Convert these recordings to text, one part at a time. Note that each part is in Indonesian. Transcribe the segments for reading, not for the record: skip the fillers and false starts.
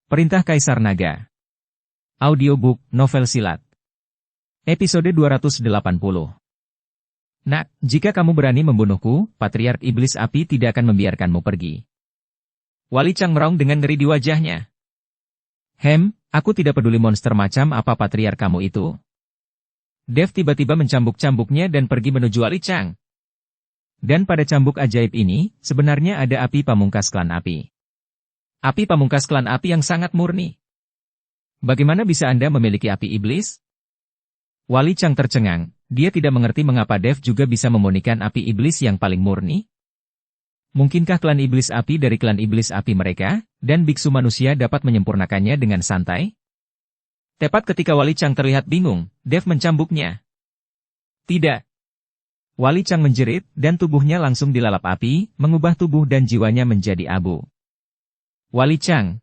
Perintah Kaisar Naga. Audiobook, novel silat. Episode 280. Nak, jika kamu berani membunuhku, Patriark Iblis Api tidak akan membiarkanmu pergi. Wali Chang meraung dengan ngeri di wajahnya. Aku tidak peduli monster macam apa Patriark kamu itu. Dev tiba-tiba mencambuk-cambuknya dan pergi menuju Wali Chang. Dan pada cambuk ajaib ini, sebenarnya ada api pamungkas klan api. Api pamungkas klan api yang sangat murni. Bagaimana bisa Anda memiliki api iblis? Wali Chang tercengang, dia tidak mengerti mengapa Dev juga bisa memurnikan api iblis yang paling murni. Mungkinkah klan iblis api dari klan iblis api mereka, dan biksu manusia dapat menyempurnakannya dengan santai? Tepat ketika Wali Chang terlihat bingung, Dev mencambuknya. Tidak. Wali Chang menjerit, dan tubuhnya langsung dilalap api, mengubah tubuh dan jiwanya menjadi abu. Wali Chang.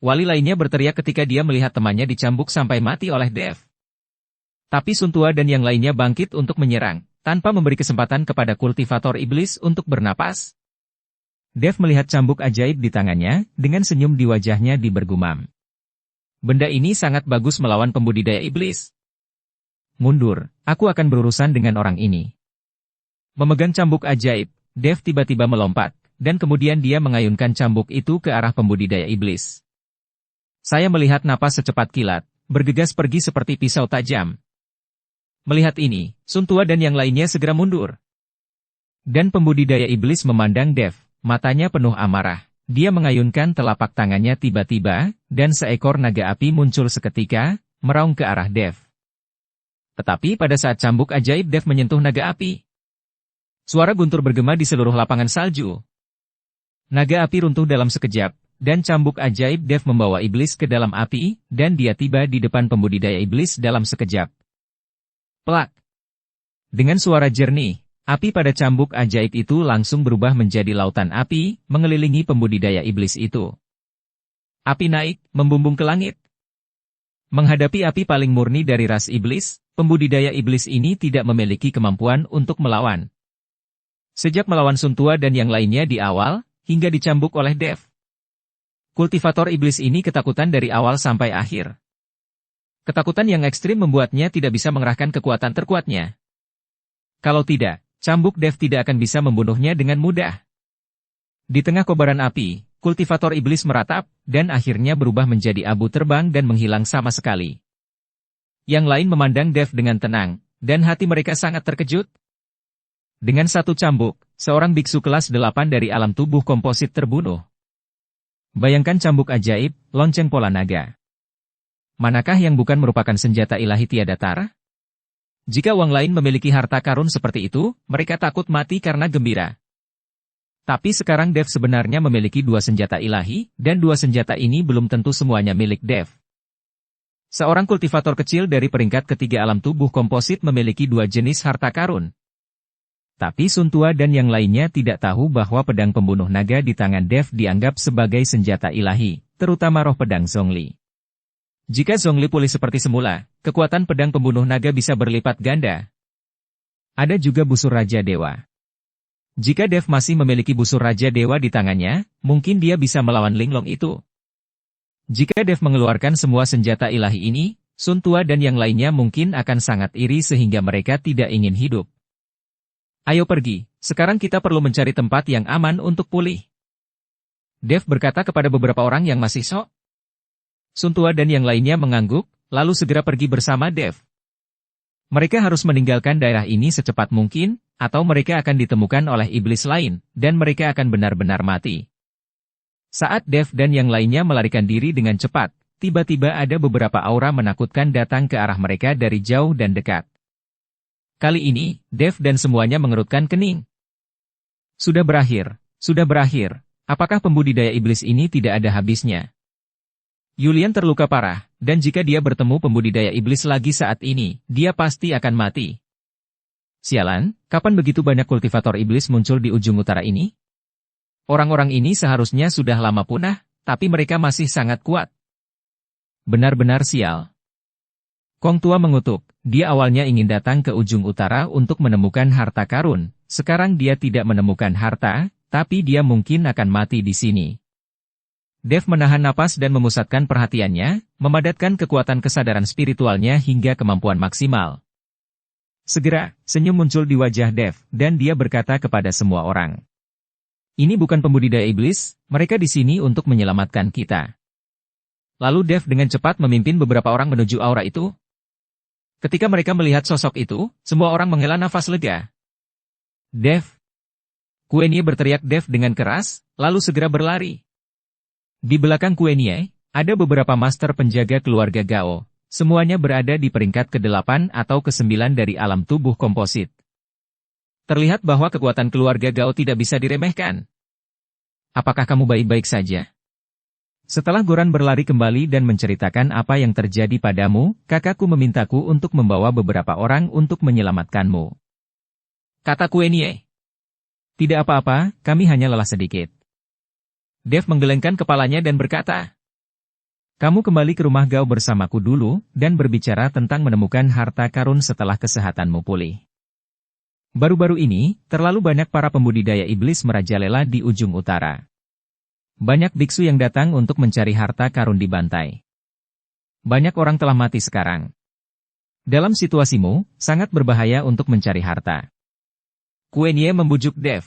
Wali lainnya berteriak ketika dia melihat temannya dicambuk sampai mati oleh Dev. Tapi Sun Tua dan yang lainnya bangkit untuk menyerang, tanpa memberi kesempatan kepada kultivator iblis untuk bernapas. Dev melihat cambuk ajaib di tangannya, dengan senyum di wajahnya bergumam. Benda ini sangat bagus melawan pembudidaya iblis. Mundur, aku akan berurusan dengan orang ini. Memegang cambuk ajaib, Dev tiba-tiba melompat, dan kemudian dia mengayunkan cambuk itu ke arah pembudidaya iblis. Saya melihat napas secepat kilat, bergegas pergi seperti pisau tajam. Melihat ini, Sun Tua dan yang lainnya segera mundur. Dan pembudidaya iblis memandang Dev, matanya penuh amarah. Dia mengayunkan telapak tangannya tiba-tiba, dan seekor naga api muncul seketika, meraung ke arah Dev. Tetapi pada saat cambuk ajaib Dev menyentuh naga api, suara guntur bergema di seluruh lapangan salju. Naga api runtuh dalam sekejap, dan cambuk ajaib Dev membawa iblis ke dalam api, dan dia tiba di depan pembudidaya iblis dalam sekejap. Plak! Dengan suara jernih, api pada cambuk ajaib itu langsung berubah menjadi lautan api, mengelilingi pembudidaya iblis itu. Api naik, membumbung ke langit. Menghadapi api paling murni dari ras iblis, pembudidaya iblis ini tidak memiliki kemampuan untuk melawan. Sejak melawan Sun Tua dan yang lainnya di awal, hingga dicambuk oleh Dev. Kultivator iblis ini ketakutan dari awal sampai akhir. Ketakutan yang ekstrim membuatnya tidak bisa mengerahkan kekuatan terkuatnya. Kalau tidak, cambuk Dev tidak akan bisa membunuhnya dengan mudah. Di tengah kobaran api, kultivator iblis meratap, dan akhirnya berubah menjadi abu terbang dan menghilang sama sekali. Yang lain memandang Dev dengan tenang, dan hati mereka sangat terkejut. Dengan satu cambuk, seorang biksu kelas 8 dari alam tubuh komposit terbunuh. Bayangkan cambuk ajaib, lonceng pola naga. Manakah yang bukan merupakan senjata ilahi tiada tara? Jika orang lain memiliki harta karun seperti itu, mereka takut mati karena gembira. Tapi sekarang Dev sebenarnya memiliki dua senjata ilahi, dan dua senjata ini belum tentu semuanya milik Dev. Seorang kultivator kecil dari peringkat ketiga alam tubuh komposit memiliki dua jenis harta karun. Tapi Sun Tua dan yang lainnya tidak tahu bahwa pedang pembunuh naga di tangan Dev dianggap sebagai senjata ilahi, terutama roh pedang Zhongli. Jika Zhongli pulih seperti semula, kekuatan pedang pembunuh naga bisa berlipat ganda. Ada juga busur Raja Dewa. Jika Dev masih memiliki busur Raja Dewa di tangannya, mungkin dia bisa melawan Linglong itu. Jika Dev mengeluarkan semua senjata ilahi ini, Sun Tua dan yang lainnya mungkin akan sangat iri sehingga mereka tidak ingin hidup. Ayo pergi, sekarang kita perlu mencari tempat yang aman untuk pulih. Dev berkata kepada beberapa orang yang masih sok. Sun Tua dan yang lainnya mengangguk, lalu segera pergi bersama Dev. Mereka harus meninggalkan daerah ini secepat mungkin, atau mereka akan ditemukan oleh iblis lain, dan mereka akan benar-benar mati. Saat Dev dan yang lainnya melarikan diri dengan cepat, tiba-tiba ada beberapa aura menakutkan datang ke arah mereka dari jauh dan dekat. Kali ini, Dev dan semuanya mengerutkan kening. Sudah berakhir, apakah pembudidaya iblis ini tidak ada habisnya? Yulian terluka parah, dan jika dia bertemu pembudidaya iblis lagi saat ini, dia pasti akan mati. Sialan, kapan begitu banyak kultivator iblis muncul di ujung utara ini? Orang-orang ini seharusnya sudah lama punah, tapi mereka masih sangat kuat. Benar-benar sial. Kong Tua mengutuk, dia awalnya ingin datang ke ujung utara untuk menemukan harta karun, sekarang dia tidak menemukan harta, tapi dia mungkin akan mati di sini. Dev menahan napas dan memusatkan perhatiannya, memadatkan kekuatan kesadaran spiritualnya hingga kemampuan maksimal. Segera, senyum muncul di wajah Dev, dan dia berkata kepada semua orang. Ini bukan pembudidaya iblis, mereka di sini untuk menyelamatkan kita. Lalu Dev dengan cepat memimpin beberapa orang menuju aura itu. Ketika mereka melihat sosok itu, semua orang menghela nafas lega. Dev. Kuenie berteriak Dev dengan keras, lalu segera berlari. Di belakang Kuenie, ada beberapa master penjaga keluarga Gao. Semuanya berada di peringkat ke-8 atau ke-9 dari alam tubuh komposit. Terlihat bahwa kekuatan keluarga Gao tidak bisa diremehkan. Apakah kamu baik-baik saja? Setelah Goran berlari kembali dan menceritakan apa yang terjadi padamu, kakakku memintaku untuk membawa beberapa orang untuk menyelamatkanmu. Kata Kuenie. Tidak apa-apa, kami hanya lelah sedikit. Dev menggelengkan kepalanya dan berkata, kamu kembali ke rumah Gao bersamaku dulu, dan berbicara tentang menemukan harta karun setelah kesehatanmu pulih. Baru-baru ini, terlalu banyak para pembudidaya iblis merajalela di ujung utara. Banyak biksu yang datang untuk mencari harta karun di bantai. Banyak orang telah mati sekarang. Dalam situasimu, sangat berbahaya untuk mencari harta. Kuenie membujuk Dev.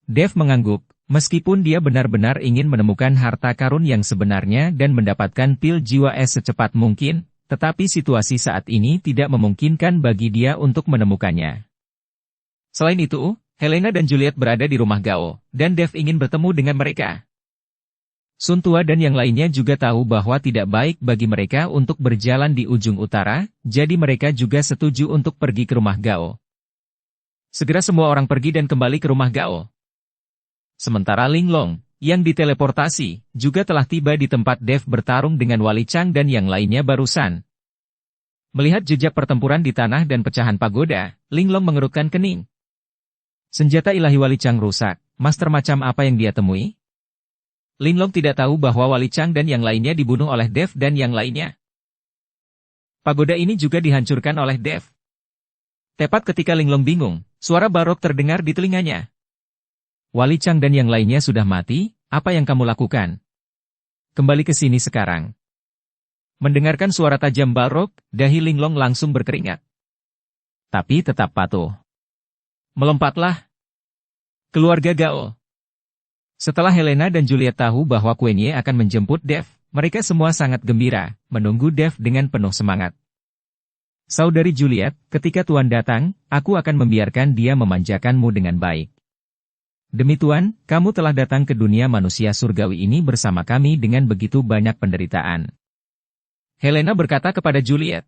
Dev mengangguk. Meskipun dia benar-benar ingin menemukan harta karun yang sebenarnya dan mendapatkan pil jiwa es secepat mungkin, tetapi situasi saat ini tidak memungkinkan bagi dia untuk menemukannya. Selain itu, Helena dan Juliet berada di rumah Gao, dan Dev ingin bertemu dengan mereka. Sun Tua dan yang lainnya juga tahu bahwa tidak baik bagi mereka untuk berjalan di ujung utara, jadi mereka juga setuju untuk pergi ke rumah Gao. Segera semua orang pergi dan kembali ke rumah Gao. Sementara Linglong, yang diteleportasi, juga telah tiba di tempat Dev bertarung dengan Wali Chang dan yang lainnya barusan. Melihat jejak pertempuran di tanah dan pecahan pagoda, Linglong mengerutkan kening. Senjata ilahi Wali Chang rusak, master macam apa yang dia temui? Linglong tidak tahu bahwa Wali Chang dan yang lainnya dibunuh oleh Dev dan yang lainnya. Pagoda ini juga dihancurkan oleh Dev. Tepat ketika Linglong bingung, suara barok terdengar di telinganya. Wali Chang dan yang lainnya sudah mati, apa yang kamu lakukan? Kembali ke sini sekarang. Mendengarkan suara tajam barok, dahi Linglong langsung berkeringat. Tapi tetap patuh. Melompatlah. Keluarga Gao. Setelah Helena dan Juliet tahu bahwa Kuenie akan menjemput Dev, mereka semua sangat gembira, menunggu Dev dengan penuh semangat. Saudari Juliet, ketika Tuan datang, aku akan membiarkan dia memanjakanmu dengan baik. Demi Tuan, kamu telah datang ke dunia manusia surgawi ini bersama kami dengan begitu banyak penderitaan. Helena berkata kepada Juliet.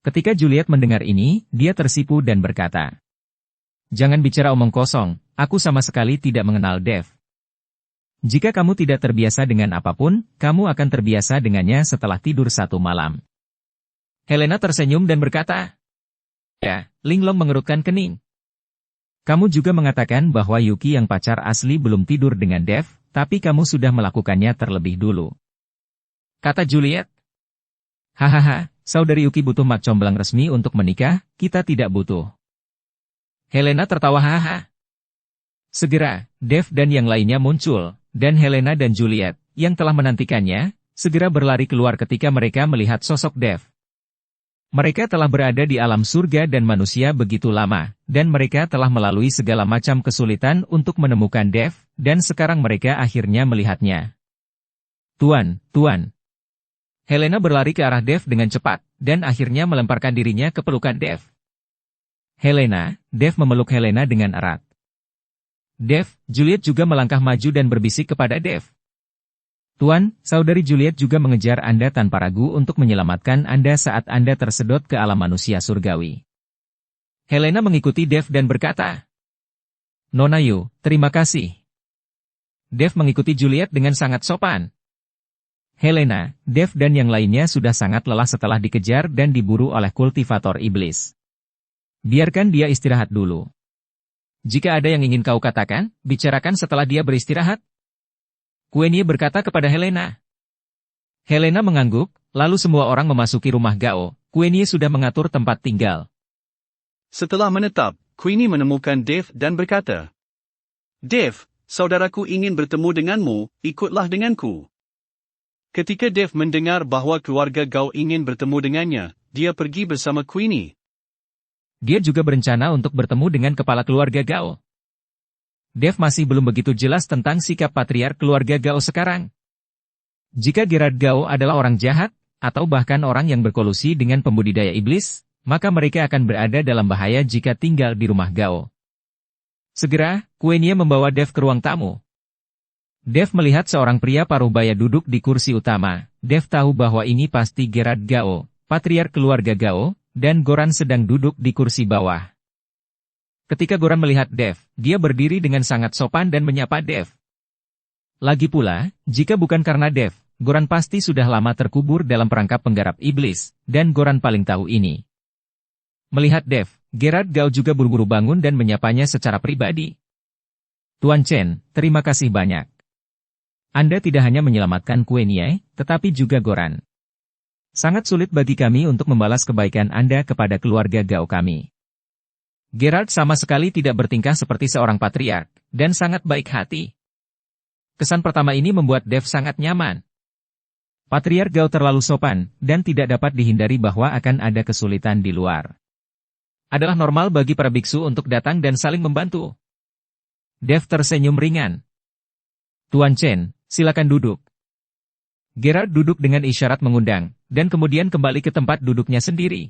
Ketika Juliet mendengar ini, dia tersipu dan berkata, jangan bicara omong kosong, aku sama sekali tidak mengenal Dev. Jika kamu tidak terbiasa dengan apapun, kamu akan terbiasa dengannya setelah tidur satu malam. Helena tersenyum dan berkata, ya, Linglong mengerutkan kening. Kamu juga mengatakan bahwa Yuki yang pacar asli belum tidur dengan Dev, tapi kamu sudah melakukannya terlebih dulu. Kata Juliet. Hahaha, saudari Yuki butuh mak comblang resmi untuk menikah, kita tidak butuh. Helena tertawa hahaha. Segera, Dev dan yang lainnya muncul, dan Helena dan Juliet, yang telah menantikannya, segera berlari keluar ketika mereka melihat sosok Dev. Mereka telah berada di alam surga dan manusia begitu lama, dan mereka telah melalui segala macam kesulitan untuk menemukan Dev, dan sekarang mereka akhirnya melihatnya. Tuan, Tuan. Helena berlari ke arah Dev dengan cepat, dan akhirnya melemparkan dirinya ke pelukan Dev. Helena, Dev memeluk Helena dengan erat. Dev, Juliet juga melangkah maju dan berbisik kepada Dev. Tuan, saudari Juliet juga mengejar Anda tanpa ragu untuk menyelamatkan Anda saat Anda tersedot ke alam manusia surgawi. Helena mengikuti Dev dan berkata, Nona Yu, terima kasih. Dev mengikuti Juliet dengan sangat sopan. Helena, Dev dan yang lainnya sudah sangat lelah setelah dikejar dan diburu oleh kultivator iblis. Biarkan dia istirahat dulu. Jika ada yang ingin kau katakan, bicarakan setelah dia beristirahat. Kuenie berkata kepada Helena. Helena mengangguk, lalu semua orang memasuki rumah Gao. Kuenie sudah mengatur tempat tinggal. Setelah menetap, Queenie menemukan Dev dan berkata, Dev, saudaraku ingin bertemu denganmu, ikutlah denganku. Ketika Dev mendengar bahwa keluarga Gao ingin bertemu dengannya, dia pergi bersama Queenie. Dia juga berencana untuk bertemu dengan kepala keluarga Gao. Dev masih belum begitu jelas tentang sikap patriark keluarga Gao sekarang. Jika Gerard Gao adalah orang jahat, atau bahkan orang yang berkolusi dengan pembudidaya iblis, maka mereka akan berada dalam bahaya jika tinggal di rumah Gao. Segera, Queenie membawa Dev ke ruang tamu. Dev melihat seorang pria paruh baya duduk di kursi utama. Dev tahu bahwa ini pasti Gerard Gao, patriark keluarga Gao, dan Goran sedang duduk di kursi bawah. Ketika Goran melihat Dev, dia berdiri dengan sangat sopan dan menyapa Dev. Lagi pula, jika bukan karena Dev, Goran pasti sudah lama terkubur dalam perangkap penggarap iblis, dan Goran paling tahu ini. Melihat Dev, Gerard Gao juga buru-buru bangun dan menyapanya secara pribadi. Tuan Chen, terima kasih banyak. Anda tidak hanya menyelamatkan Queenie, tetapi juga Goran. Sangat sulit bagi kami untuk membalas kebaikan Anda kepada keluarga Gao kami. Gerard sama sekali tidak bertingkah seperti seorang patriark, dan sangat baik hati. Kesan pertama ini membuat Dev sangat nyaman. Patriark Gao terlalu sopan, dan tidak dapat dihindari bahwa akan ada kesulitan di luar. Adalah normal bagi para biksu untuk datang dan saling membantu. Dev tersenyum ringan. Tuan Chen, silakan duduk. Gerard duduk dengan isyarat mengundang, dan kemudian kembali ke tempat duduknya sendiri.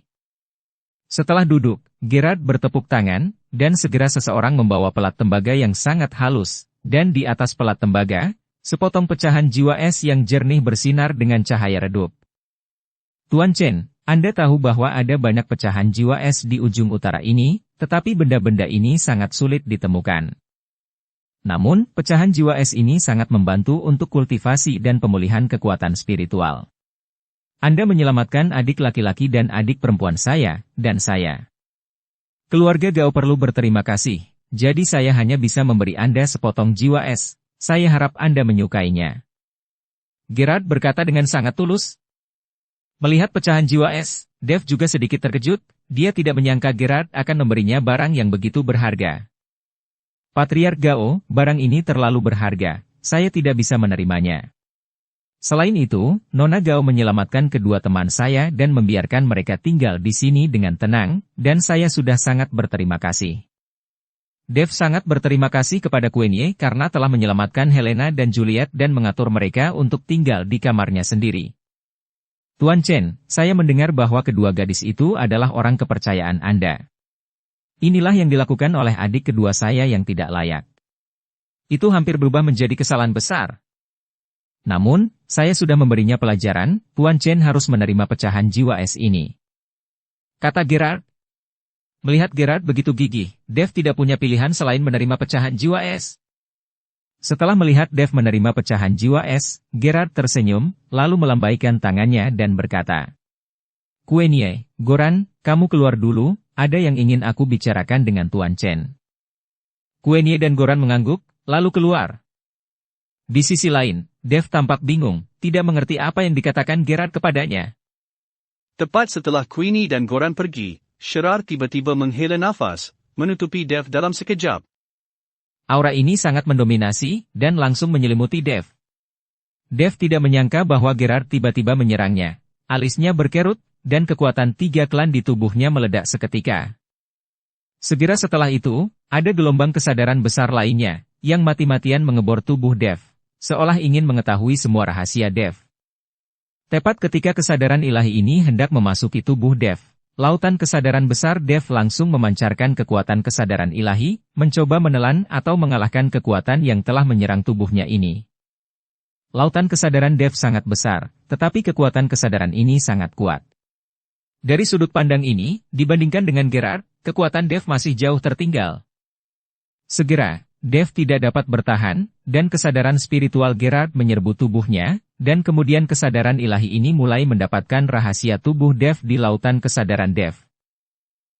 Setelah duduk, Gerard bertepuk tangan, dan segera seseorang membawa pelat tembaga yang sangat halus, dan di atas pelat tembaga, sepotong pecahan jiwa es yang jernih bersinar dengan cahaya redup. Tuan Chen, Anda tahu bahwa ada banyak pecahan jiwa es di ujung utara ini, tetapi benda-benda ini sangat sulit ditemukan. Namun, pecahan jiwa es ini sangat membantu untuk kultivasi dan pemulihan kekuatan spiritual. Anda menyelamatkan adik laki-laki dan adik perempuan saya, dan saya. Keluarga Gao perlu berterima kasih, jadi saya hanya bisa memberi Anda sepotong jiwa es. Saya harap Anda menyukainya. Gerard berkata dengan sangat tulus. Melihat pecahan jiwa es, Dev juga sedikit terkejut, dia tidak menyangka Gerard akan memberinya barang yang begitu berharga. Patriark Gao, barang ini terlalu berharga, saya tidak bisa menerimanya. Selain itu, Nona Gao menyelamatkan kedua teman saya dan membiarkan mereka tinggal di sini dengan tenang, dan saya sudah sangat berterima kasih. Dev sangat berterima kasih kepada Queenie karena telah menyelamatkan Helena dan Juliet dan mengatur mereka untuk tinggal di kamarnya sendiri. Tuan Chen, saya mendengar bahwa kedua gadis itu adalah orang kepercayaan Anda. Inilah yang dilakukan oleh adik kedua saya yang tidak layak. Itu hampir berubah menjadi kesalahan besar. Namun, saya sudah memberinya pelajaran, Tuan Chen harus menerima pecahan jiwa es ini. Kata Gerard. Melihat Gerard begitu gigih, Dev tidak punya pilihan selain menerima pecahan jiwa es. Setelah melihat Dev menerima pecahan jiwa es, Gerard tersenyum, lalu melambaikan tangannya dan berkata, Queenie, Goran, kamu keluar dulu, ada yang ingin aku bicarakan dengan Tuan Chen. Queenie dan Goran mengangguk, lalu keluar. Di sisi lain, Dev tampak bingung, tidak mengerti apa yang dikatakan Gerard kepadanya. Tepat setelah Queenie dan Goran pergi, Sherar tiba-tiba menghela nafas, menutupi Dev dalam sekejap. Aura ini sangat mendominasi, dan langsung menyelimuti Dev. Dev tidak menyangka bahwa Gerard tiba-tiba menyerangnya. Alisnya berkerut, dan kekuatan 3 klan di tubuhnya meledak seketika. Segera setelah itu, ada gelombang kesadaran besar lainnya, yang mati-matian mengebor tubuh Dev, seolah ingin mengetahui semua rahasia Dev. Tepat ketika kesadaran ilahi ini hendak memasuki tubuh Dev, lautan kesadaran besar Dev langsung memancarkan kekuatan kesadaran ilahi, mencoba menelan atau mengalahkan kekuatan yang telah menyerang tubuhnya ini. Lautan kesadaran Dev sangat besar, tetapi kekuatan kesadaran ini sangat kuat. Dari sudut pandang ini, dibandingkan dengan Gerard, kekuatan Dev masih jauh tertinggal. Segera, Dev tidak dapat bertahan, dan kesadaran spiritual Gerard menyerbu tubuhnya, dan kemudian kesadaran ilahi ini mulai mendapatkan rahasia tubuh Dev di lautan kesadaran Dev.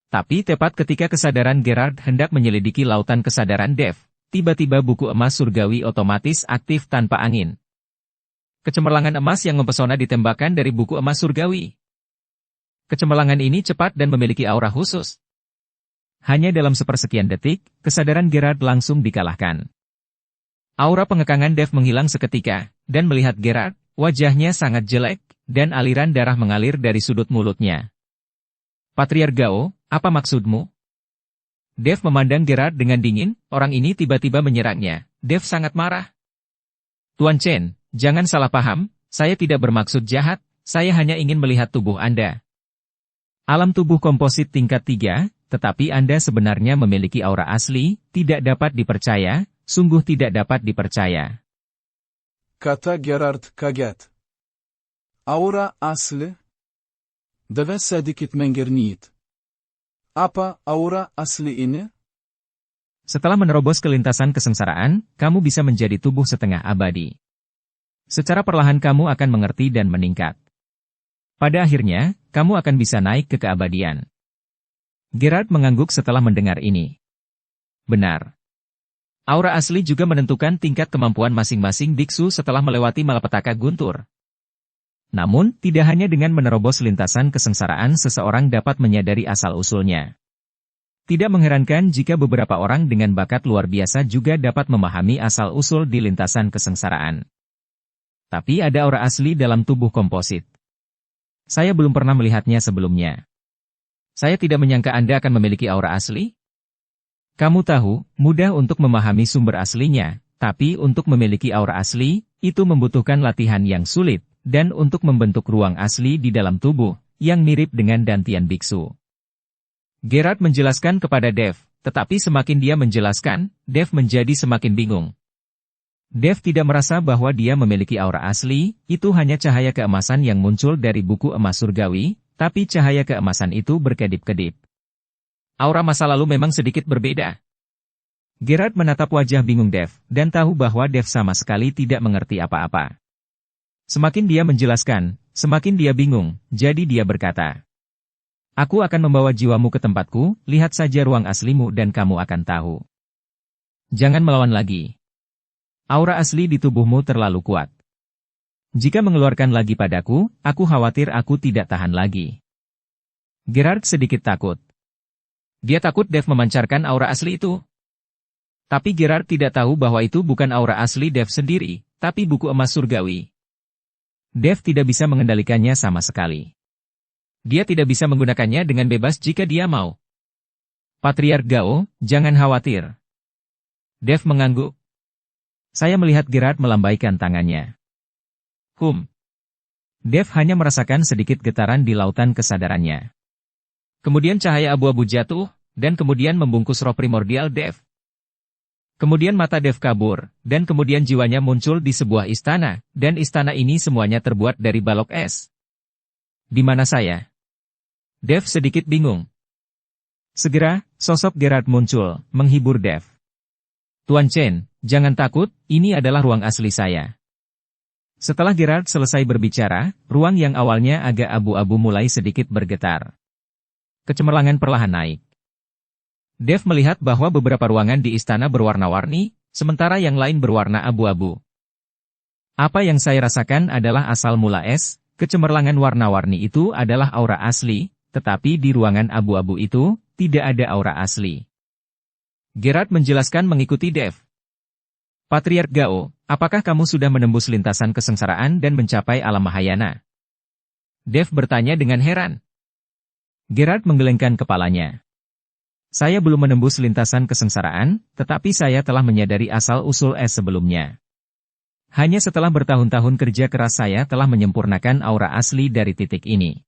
Tapi tepat ketika kesadaran Gerard hendak menyelidiki lautan kesadaran Dev, tiba-tiba buku emas surgawi otomatis aktif tanpa angin. Kecemerlangan emas yang mempesona ditembakkan dari buku emas surgawi. Kecemerlangan ini cepat dan memiliki aura khusus. Hanya dalam sepersekian detik, kesadaran Gerard langsung dikalahkan. Aura pengekangan Dev menghilang seketika, dan melihat Gerard, wajahnya sangat jelek, dan aliran darah mengalir dari sudut mulutnya. Patriark Gao, apa maksudmu? Dev memandang Gerard dengan dingin, orang ini tiba-tiba menyerangnya. Dev sangat marah. Tuan Chen, jangan salah paham, saya tidak bermaksud jahat, saya hanya ingin melihat tubuh Anda. Alam tubuh komposit tingkat 3, tetapi Anda sebenarnya memiliki aura asli, tidak dapat dipercaya, sungguh tidak dapat dipercaya. Kata Gerard kaget. Aura asli? Deve sedikit menggernit. Apa aura asli ini? Setelah menerobos kelintasan kesengsaraan, kamu bisa menjadi tubuh setengah abadi. Secara perlahan kamu akan mengerti dan meningkat. Pada akhirnya, kamu akan bisa naik ke keabadian. Gerard mengangguk setelah mendengar ini. Benar. Aura asli juga menentukan tingkat kemampuan masing-masing biksu setelah melewati malapetaka guntur. Namun, tidak hanya dengan menerobos lintasan kesengsaraan seseorang dapat menyadari asal-usulnya. Tidak mengherankan jika beberapa orang dengan bakat luar biasa juga dapat memahami asal-usul di lintasan kesengsaraan. Tapi ada aura asli dalam tubuh komposit. Saya belum pernah melihatnya sebelumnya. Saya tidak menyangka Anda akan memiliki aura asli. Kamu tahu, mudah untuk memahami sumber aslinya, tapi untuk memiliki aura asli, itu membutuhkan latihan yang sulit, dan untuk membentuk ruang asli di dalam tubuh, yang mirip dengan dantian biksu. Gerard menjelaskan kepada Dev, tetapi semakin dia menjelaskan, Dev menjadi semakin bingung. Dev tidak merasa bahwa dia memiliki aura asli, itu hanya cahaya keemasan yang muncul dari buku emas surgawi, tapi cahaya keemasan itu berkedip-kedip. Aura masa lalu memang sedikit berbeda. Gerard menatap wajah bingung Dev, dan tahu bahwa Dev sama sekali tidak mengerti apa-apa. Semakin dia menjelaskan, semakin dia bingung, jadi dia berkata, "Aku akan membawa jiwamu ke tempatku, lihat saja ruang aslimu dan kamu akan tahu. Jangan melawan lagi. Aura asli di tubuhmu terlalu kuat. Jika mengeluarkan lagi padaku, aku khawatir aku tidak tahan lagi." Gerard sedikit takut. Dia takut Dev memancarkan aura asli itu. Tapi Gerard tidak tahu bahwa itu bukan aura asli Dev sendiri, tapi buku emas surgawi. Dev tidak bisa mengendalikannya sama sekali. Dia tidak bisa menggunakannya dengan bebas jika dia mau. Patriark Gao, jangan khawatir. Dev mengangguk. Saya melihat Gerard melambaikan tangannya. Dev hanya merasakan sedikit getaran di lautan kesadarannya. Kemudian cahaya abu-abu jatuh, dan kemudian membungkus roh primordial Dev. Kemudian mata Dev kabur, dan kemudian jiwanya muncul di sebuah istana, dan istana ini semuanya terbuat dari balok es. Di mana saya? Dev sedikit bingung. Segera, sosok Gerard muncul, menghibur Dev. Tuan Chen, jangan takut, ini adalah ruang asli saya. Setelah Gerard selesai berbicara, ruang yang awalnya agak abu-abu mulai sedikit bergetar. Kecemerlangan perlahan naik. Dev melihat bahwa beberapa ruangan di istana berwarna-warni, sementara yang lain berwarna abu-abu. Apa yang saya rasakan adalah asal mula es, kecemerlangan warna-warni itu adalah aura asli, tetapi di ruangan abu-abu itu, tidak ada aura asli. Gerard menjelaskan mengikuti Dev. Patriark Gao, apakah kamu sudah menembus lintasan kesengsaraan dan mencapai alam Mahayana? Dev bertanya dengan heran. Gerard menggelengkan kepalanya. Saya belum menembus lintasan kesengsaraan, tetapi saya telah menyadari asal-usul es sebelumnya. Hanya setelah bertahun-tahun kerja keras saya telah menyempurnakan aura asli dari titik ini.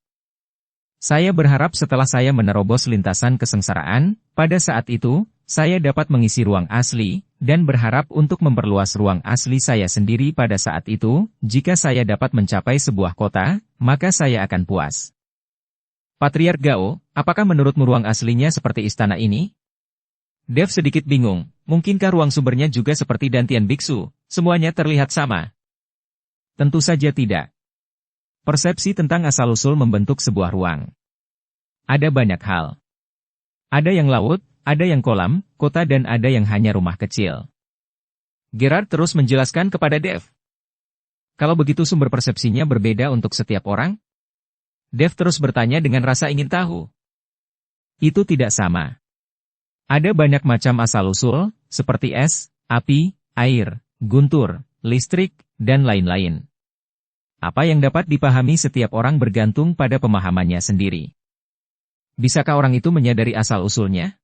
Saya berharap setelah saya menerobos lintasan kesengsaraan, pada saat itu, saya dapat mengisi ruang asli, dan berharap untuk memperluas ruang asli saya sendiri pada saat itu, jika saya dapat mencapai sebuah kota, maka saya akan puas. Patriark Gao, apakah menurutmu ruang aslinya seperti istana ini? Dev sedikit bingung, mungkinkah ruang sumbernya juga seperti dantian biksu, semuanya terlihat sama? Tentu saja tidak. Persepsi tentang asal-usul membentuk sebuah ruang. Ada banyak hal. Ada yang laut, ada yang kolam, kota dan ada yang hanya rumah kecil. Gerard terus menjelaskan kepada Dev. Kalau begitu sumber persepsinya berbeda untuk setiap orang? Dev terus bertanya dengan rasa ingin tahu. Itu tidak sama. Ada banyak macam asal-usul, seperti es, api, air, guntur, listrik, dan lain-lain. Apa yang dapat dipahami setiap orang bergantung pada pemahamannya sendiri. Bisakah orang itu menyadari asal-usulnya?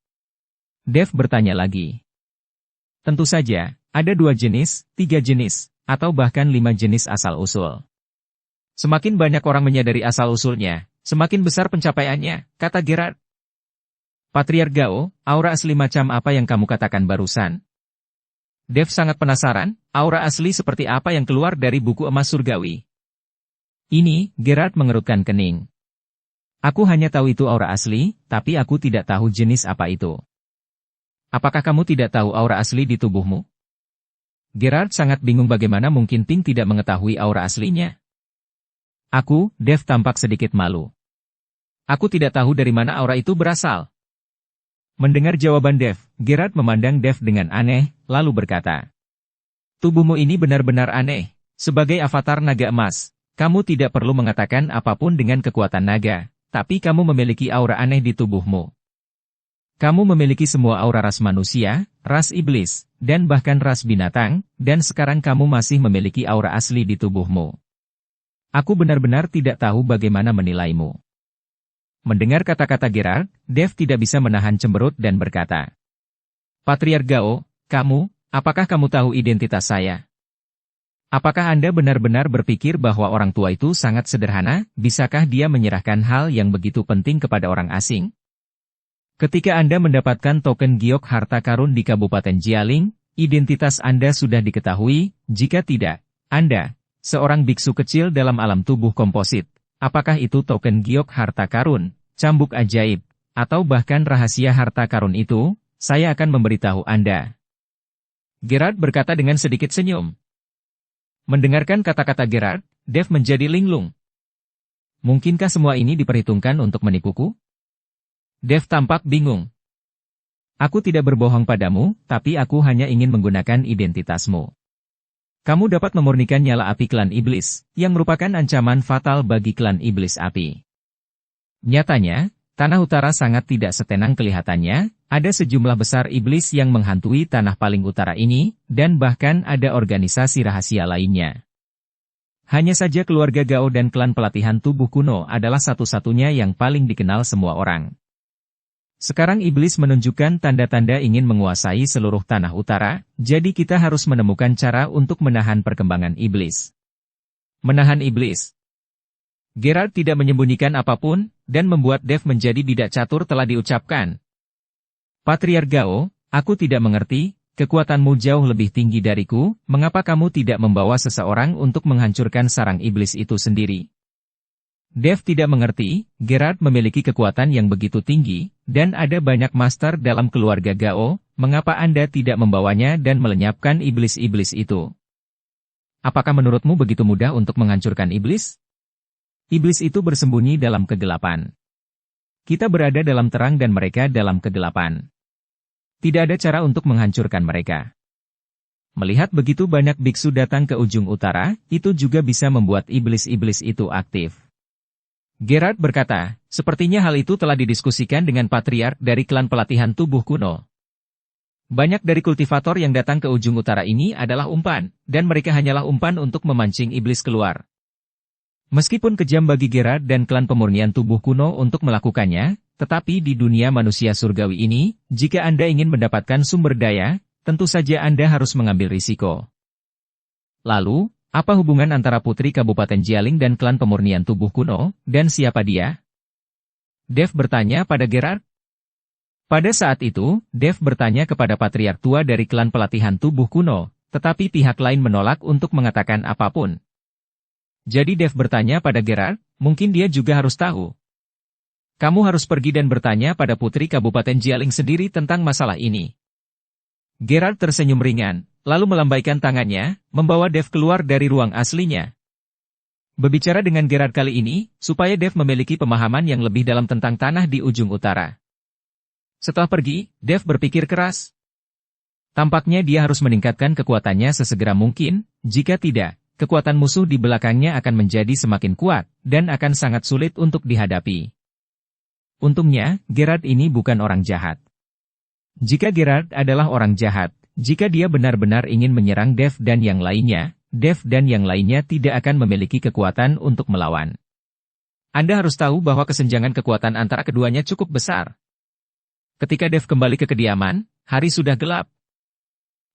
Dev bertanya lagi. Tentu saja, ada 2 jenis, 3 jenis, atau bahkan 5 jenis asal-usul. Semakin banyak orang menyadari asal-usulnya, semakin besar pencapaiannya, kata Gerard. Patriark Gao, aura asli macam apa yang kamu katakan barusan? Dev sangat penasaran, aura asli seperti apa yang keluar dari buku emas surgawi. Ini, Gerard mengerutkan kening. Aku hanya tahu itu aura asli, tapi aku tidak tahu jenis apa itu. Apakah kamu tidak tahu aura asli di tubuhmu? Gerard sangat bingung bagaimana mungkin Ping tidak mengetahui aura aslinya. Aku, Dev tampak sedikit malu. Aku tidak tahu dari mana aura itu berasal. Mendengar jawaban Dev, Gerard memandang Dev dengan aneh, lalu berkata, tubuhmu ini benar-benar aneh. Sebagai avatar naga emas, kamu tidak perlu mengatakan apapun dengan kekuatan naga, tapi kamu memiliki aura aneh di tubuhmu. Kamu memiliki semua aura ras manusia, ras iblis, dan bahkan ras binatang, dan sekarang kamu masih memiliki aura asli di tubuhmu. Aku benar-benar tidak tahu bagaimana menilaimu. Mendengar kata-kata Gerard, Dev tidak bisa menahan cemberut dan berkata, Patriark Gao, apakah kamu tahu identitas saya? Apakah Anda benar-benar berpikir bahwa orang tua itu sangat sederhana, bisakah dia menyerahkan hal yang begitu penting kepada orang asing? Ketika Anda mendapatkan token giok harta karun di Kabupaten Jialing, identitas Anda sudah diketahui, jika tidak, Anda, seorang biksu kecil dalam alam tubuh komposit. Apakah itu token giok harta karun, cambuk ajaib, atau bahkan rahasia harta karun itu, saya akan memberitahu Anda. Gerard berkata dengan sedikit senyum. Mendengarkan kata-kata Gerard, Dev menjadi linglung. Mungkinkah semua ini diperhitungkan untuk menipuku? Dev tampak bingung. Aku tidak berbohong padamu, tapi aku hanya ingin menggunakan identitasmu. Kamu dapat memurnikan nyala api klan iblis, yang merupakan ancaman fatal bagi klan iblis api. Nyatanya, tanah utara sangat tidak setenang kelihatannya, ada sejumlah besar iblis yang menghantui tanah paling utara ini, dan bahkan ada organisasi rahasia lainnya. Hanya saja keluarga Gao dan klan pelatihan tubuh kuno adalah satu-satunya yang paling dikenal semua orang. Sekarang iblis menunjukkan tanda-tanda ingin menguasai seluruh tanah utara, jadi kita harus menemukan cara untuk menahan perkembangan iblis. Menahan iblis. Gerard tidak menyembunyikan apapun, dan membuat Dev menjadi bidak catur telah diucapkan. Patriark Gao, aku tidak mengerti, kekuatanmu jauh lebih tinggi dariku, mengapa kamu tidak membawa seseorang untuk menghancurkan sarang iblis itu sendiri? Dev tidak mengerti, Gerard memiliki kekuatan yang begitu tinggi, dan ada banyak master dalam keluarga Gao, mengapa Anda tidak membawanya dan melenyapkan iblis-iblis itu? Apakah menurutmu begitu mudah untuk menghancurkan iblis? Iblis itu bersembunyi dalam kegelapan. Kita berada dalam terang dan mereka dalam kegelapan. Tidak ada cara untuk menghancurkan mereka. Melihat begitu banyak biksu datang ke ujung utara, itu juga bisa membuat iblis-iblis itu aktif. Gerard berkata, sepertinya hal itu telah didiskusikan dengan patriark dari klan pelatihan tubuh kuno. Banyak dari kultivator yang datang ke ujung utara ini adalah umpan, dan mereka hanyalah umpan untuk memancing iblis keluar. Meskipun kejam bagi Gerard dan klan pemurnian tubuh kuno untuk melakukannya, tetapi di dunia manusia surgawi ini, jika Anda ingin mendapatkan sumber daya, tentu saja Anda harus mengambil risiko. Lalu, apa hubungan antara putri Kabupaten Jialing dan klan pemurnian tubuh kuno, dan siapa dia? Dev bertanya pada Gerard. Pada saat itu, Dev bertanya kepada patriark tua dari klan pelatihan tubuh kuno, tetapi pihak lain menolak untuk mengatakan apapun. Jadi Dev bertanya pada Gerard, mungkin dia juga harus tahu. Kamu harus pergi dan bertanya pada putri Kabupaten Jialing sendiri tentang masalah ini. Gerard tersenyum ringan, lalu melambaikan tangannya, membawa Dev keluar dari ruang aslinya. Berbicara dengan Gerard kali ini, supaya Dev memiliki pemahaman yang lebih dalam tentang tanah di ujung utara. Setelah pergi, Dev berpikir keras. Tampaknya dia harus meningkatkan kekuatannya sesegera mungkin, jika tidak, kekuatan musuh di belakangnya akan menjadi semakin kuat, dan akan sangat sulit untuk dihadapi. Untungnya, Gerard ini bukan orang jahat. Jika Gerard adalah orang jahat, jika dia benar-benar ingin menyerang Dev dan yang lainnya, Dev dan yang lainnya tidak akan memiliki kekuatan untuk melawan. Anda harus tahu bahwa kesenjangan kekuatan antara keduanya cukup besar. Ketika Dev kembali ke kediaman, hari sudah gelap.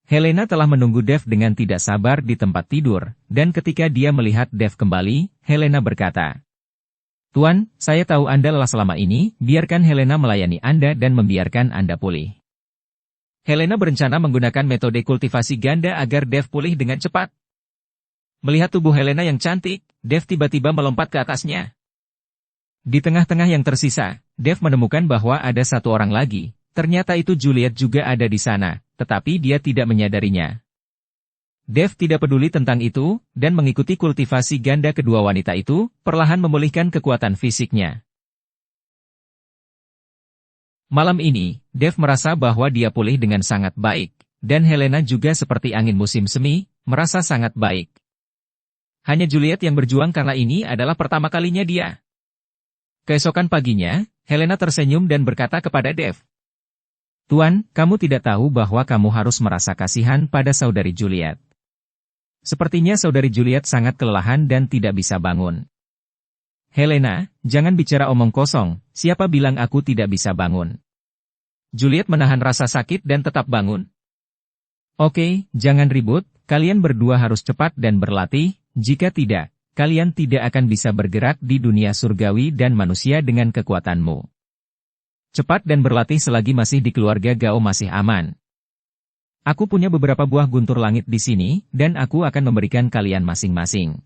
Helena telah menunggu Dev dengan tidak sabar di tempat tidur, dan ketika dia melihat Dev kembali, Helena berkata, "Tuan, saya tahu Anda lelah selama ini, biarkan Helena melayani Anda dan membiarkan Anda pulih." Helena berencana menggunakan metode kultivasi ganda agar Dev pulih dengan cepat. Melihat tubuh Helena yang cantik, Dev tiba-tiba melompat ke atasnya. Di tengah-tengah yang tersisa, Dev menemukan bahwa ada satu orang lagi. Ternyata itu Juliet juga ada di sana, tetapi dia tidak menyadarinya. Dev tidak peduli tentang itu, dan mengikuti kultivasi ganda kedua wanita itu, perlahan memulihkan kekuatan fisiknya. Malam ini, Dev merasa bahwa dia pulih dengan sangat baik, dan Helena juga seperti angin musim semi, merasa sangat baik. Hanya Juliet yang berjuang karena ini adalah pertama kalinya dia. Keesokan paginya, Helena tersenyum dan berkata kepada Dev, "Tuan, kamu tidak tahu bahwa kamu harus merasa kasihan pada saudari Juliet. Sepertinya saudari Juliet sangat kelelahan dan tidak bisa bangun." "Helena, jangan bicara omong kosong, siapa bilang aku tidak bisa bangun?" Juliet menahan rasa sakit dan tetap bangun. "Oke, jangan ribut, kalian berdua harus cepat dan berlatih, jika tidak, kalian tidak akan bisa bergerak di dunia surgawi dan manusia dengan kekuatanmu. Cepat dan berlatih selagi masih di keluarga Gao masih aman. Aku punya beberapa buah guntur langit di sini, dan aku akan memberikan kalian masing-masing.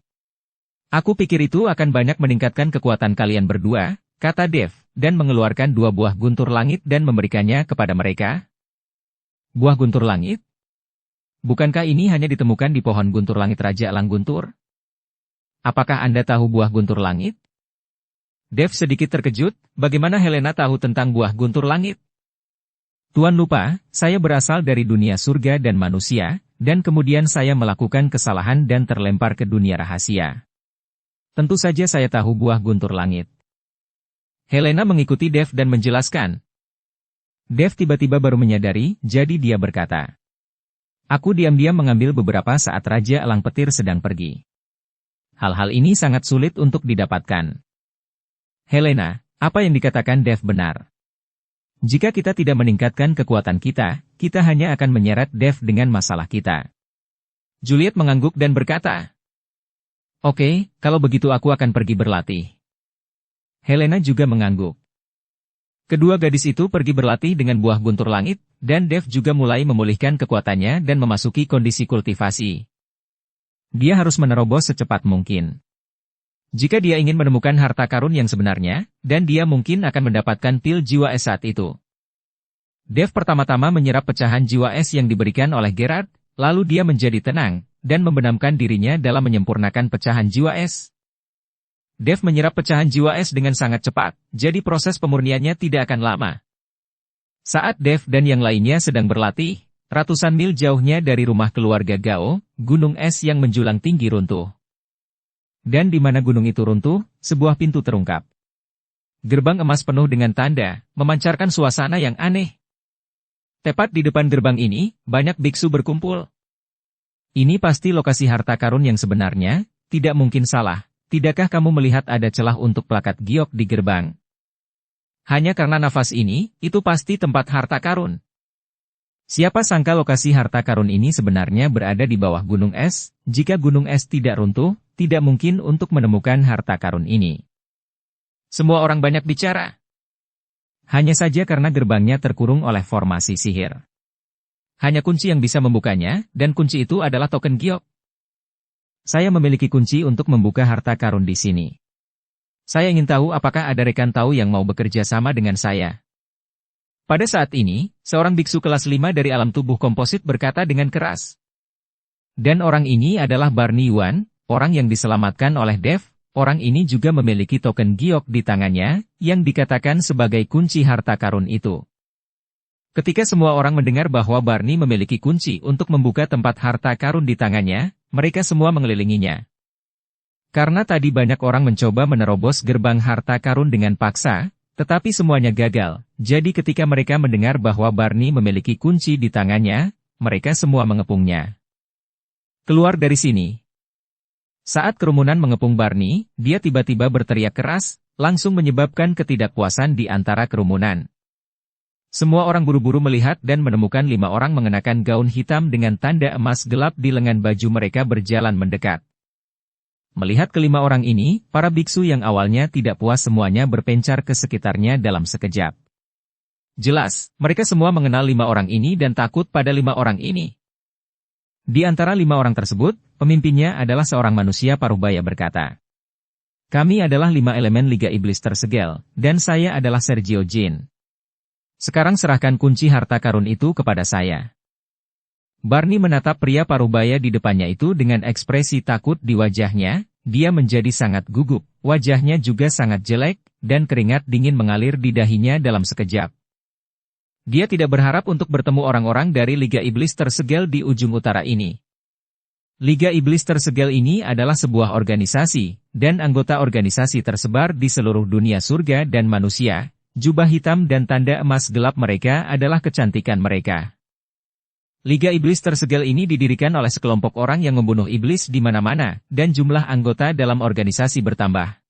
Aku pikir itu akan banyak meningkatkan kekuatan kalian berdua," kata Dev, dan mengeluarkan 2 buah guntur langit dan memberikannya kepada mereka. "Buah guntur langit? Bukankah ini hanya ditemukan di pohon guntur langit Raja Elang Guntur? Apakah Anda tahu buah guntur langit?" Dev sedikit terkejut, bagaimana Helena tahu tentang buah guntur langit? "Tuan lupa, saya berasal dari dunia surga dan manusia, dan kemudian saya melakukan kesalahan dan terlempar ke dunia rahasia. Tentu saja saya tahu buah guntur langit." Helena mengikuti Dev dan menjelaskan. Dev tiba-tiba baru menyadari, jadi dia berkata, "Aku diam-diam mengambil beberapa saat Raja Elang Petir sedang pergi. Hal-hal ini sangat sulit untuk didapatkan." "Helena, apa yang dikatakan Dev benar. Jika kita tidak meningkatkan kekuatan kita, kita hanya akan menyeret Dev dengan masalah kita." Juliet mengangguk dan berkata, "Oke, kalau begitu aku akan pergi berlatih." Helena juga mengangguk. Kedua gadis itu pergi berlatih dengan buah guntur langit, dan Dev juga mulai memulihkan kekuatannya dan memasuki kondisi kultivasi. Dia harus menerobos secepat mungkin. Jika dia ingin menemukan harta karun yang sebenarnya, dan dia mungkin akan mendapatkan pil jiwa es saat itu. Dev pertama-tama menyerap pecahan jiwa es yang diberikan oleh Gerard, lalu dia menjadi tenang, dan membenamkan dirinya dalam menyempurnakan pecahan jiwa es. Dev menyerap pecahan jiwa es dengan sangat cepat, jadi proses pemurniannya tidak akan lama. Saat Dev dan yang lainnya sedang berlatih, ratusan mil jauhnya dari rumah keluarga Gao, gunung es yang menjulang tinggi runtuh. Dan di mana gunung itu runtuh, sebuah pintu terungkap. Gerbang emas penuh dengan tanda, memancarkan suasana yang aneh. Tepat di depan gerbang ini, banyak biksu berkumpul. Ini pasti lokasi harta karun yang sebenarnya, tidak mungkin salah. Tidakkah kamu melihat ada celah untuk plakat giok di gerbang? Hanya karena nafas ini, itu pasti tempat harta karun. Siapa sangka lokasi harta karun ini sebenarnya berada di bawah gunung es, jika gunung es tidak runtuh, tidak mungkin untuk menemukan harta karun ini. Semua orang banyak bicara. Hanya saja karena gerbangnya terkurung oleh formasi sihir. Hanya kunci yang bisa membukanya, dan kunci itu adalah token giok. Saya memiliki kunci untuk membuka harta karun di sini. Saya ingin tahu apakah ada rekan tahu yang mau bekerja sama dengan saya. Pada saat ini, seorang biksu kelas 5 dari alam tubuh komposit berkata dengan keras. Dan orang ini adalah Barney Yuan, orang yang diselamatkan oleh Dev. Orang ini juga memiliki token giok di tangannya, yang dikatakan sebagai kunci harta karun itu. Ketika semua orang mendengar bahwa Barney memiliki kunci untuk membuka tempat harta karun di tangannya, mereka semua mengelilinginya. Karena tadi banyak orang mencoba menerobos gerbang harta karun dengan paksa, tetapi semuanya gagal. Jadi ketika mereka mendengar bahwa Barney memiliki kunci di tangannya, mereka semua mengepungnya. Keluar dari sini. Saat kerumunan mengepung Barney, dia tiba-tiba berteriak keras, langsung menyebabkan ketidakpuasan di antara kerumunan. Semua orang buru-buru melihat dan menemukan 5 orang mengenakan gaun hitam dengan tanda emas gelap di lengan baju mereka berjalan mendekat. Melihat kelima orang ini, para biksu yang awalnya tidak puas semuanya berpencar ke sekitarnya dalam sekejap. Jelas, mereka semua mengenal 5 orang ini dan takut pada 5 orang ini. Di antara 5 orang tersebut, pemimpinnya adalah seorang manusia parubaya berkata, "Kami adalah 5 elemen Liga Iblis tersegel, dan saya adalah Sergio Jin. Sekarang serahkan kunci harta karun itu kepada saya." Barney menatap pria parubaya di depannya itu dengan ekspresi takut di wajahnya, dia menjadi sangat gugup, wajahnya juga sangat jelek, dan keringat dingin mengalir di dahinya dalam sekejap. Dia tidak berharap untuk bertemu orang-orang dari Liga Iblis tersegel di ujung utara ini. Liga Iblis tersegel ini adalah sebuah organisasi, dan anggota organisasi tersebar di seluruh dunia surga dan manusia. Jubah hitam dan tanda emas gelap mereka adalah kecantikan mereka. Liga Iblis tersegel ini didirikan oleh sekelompok orang yang membunuh iblis di mana-mana, dan jumlah anggota dalam organisasi bertambah.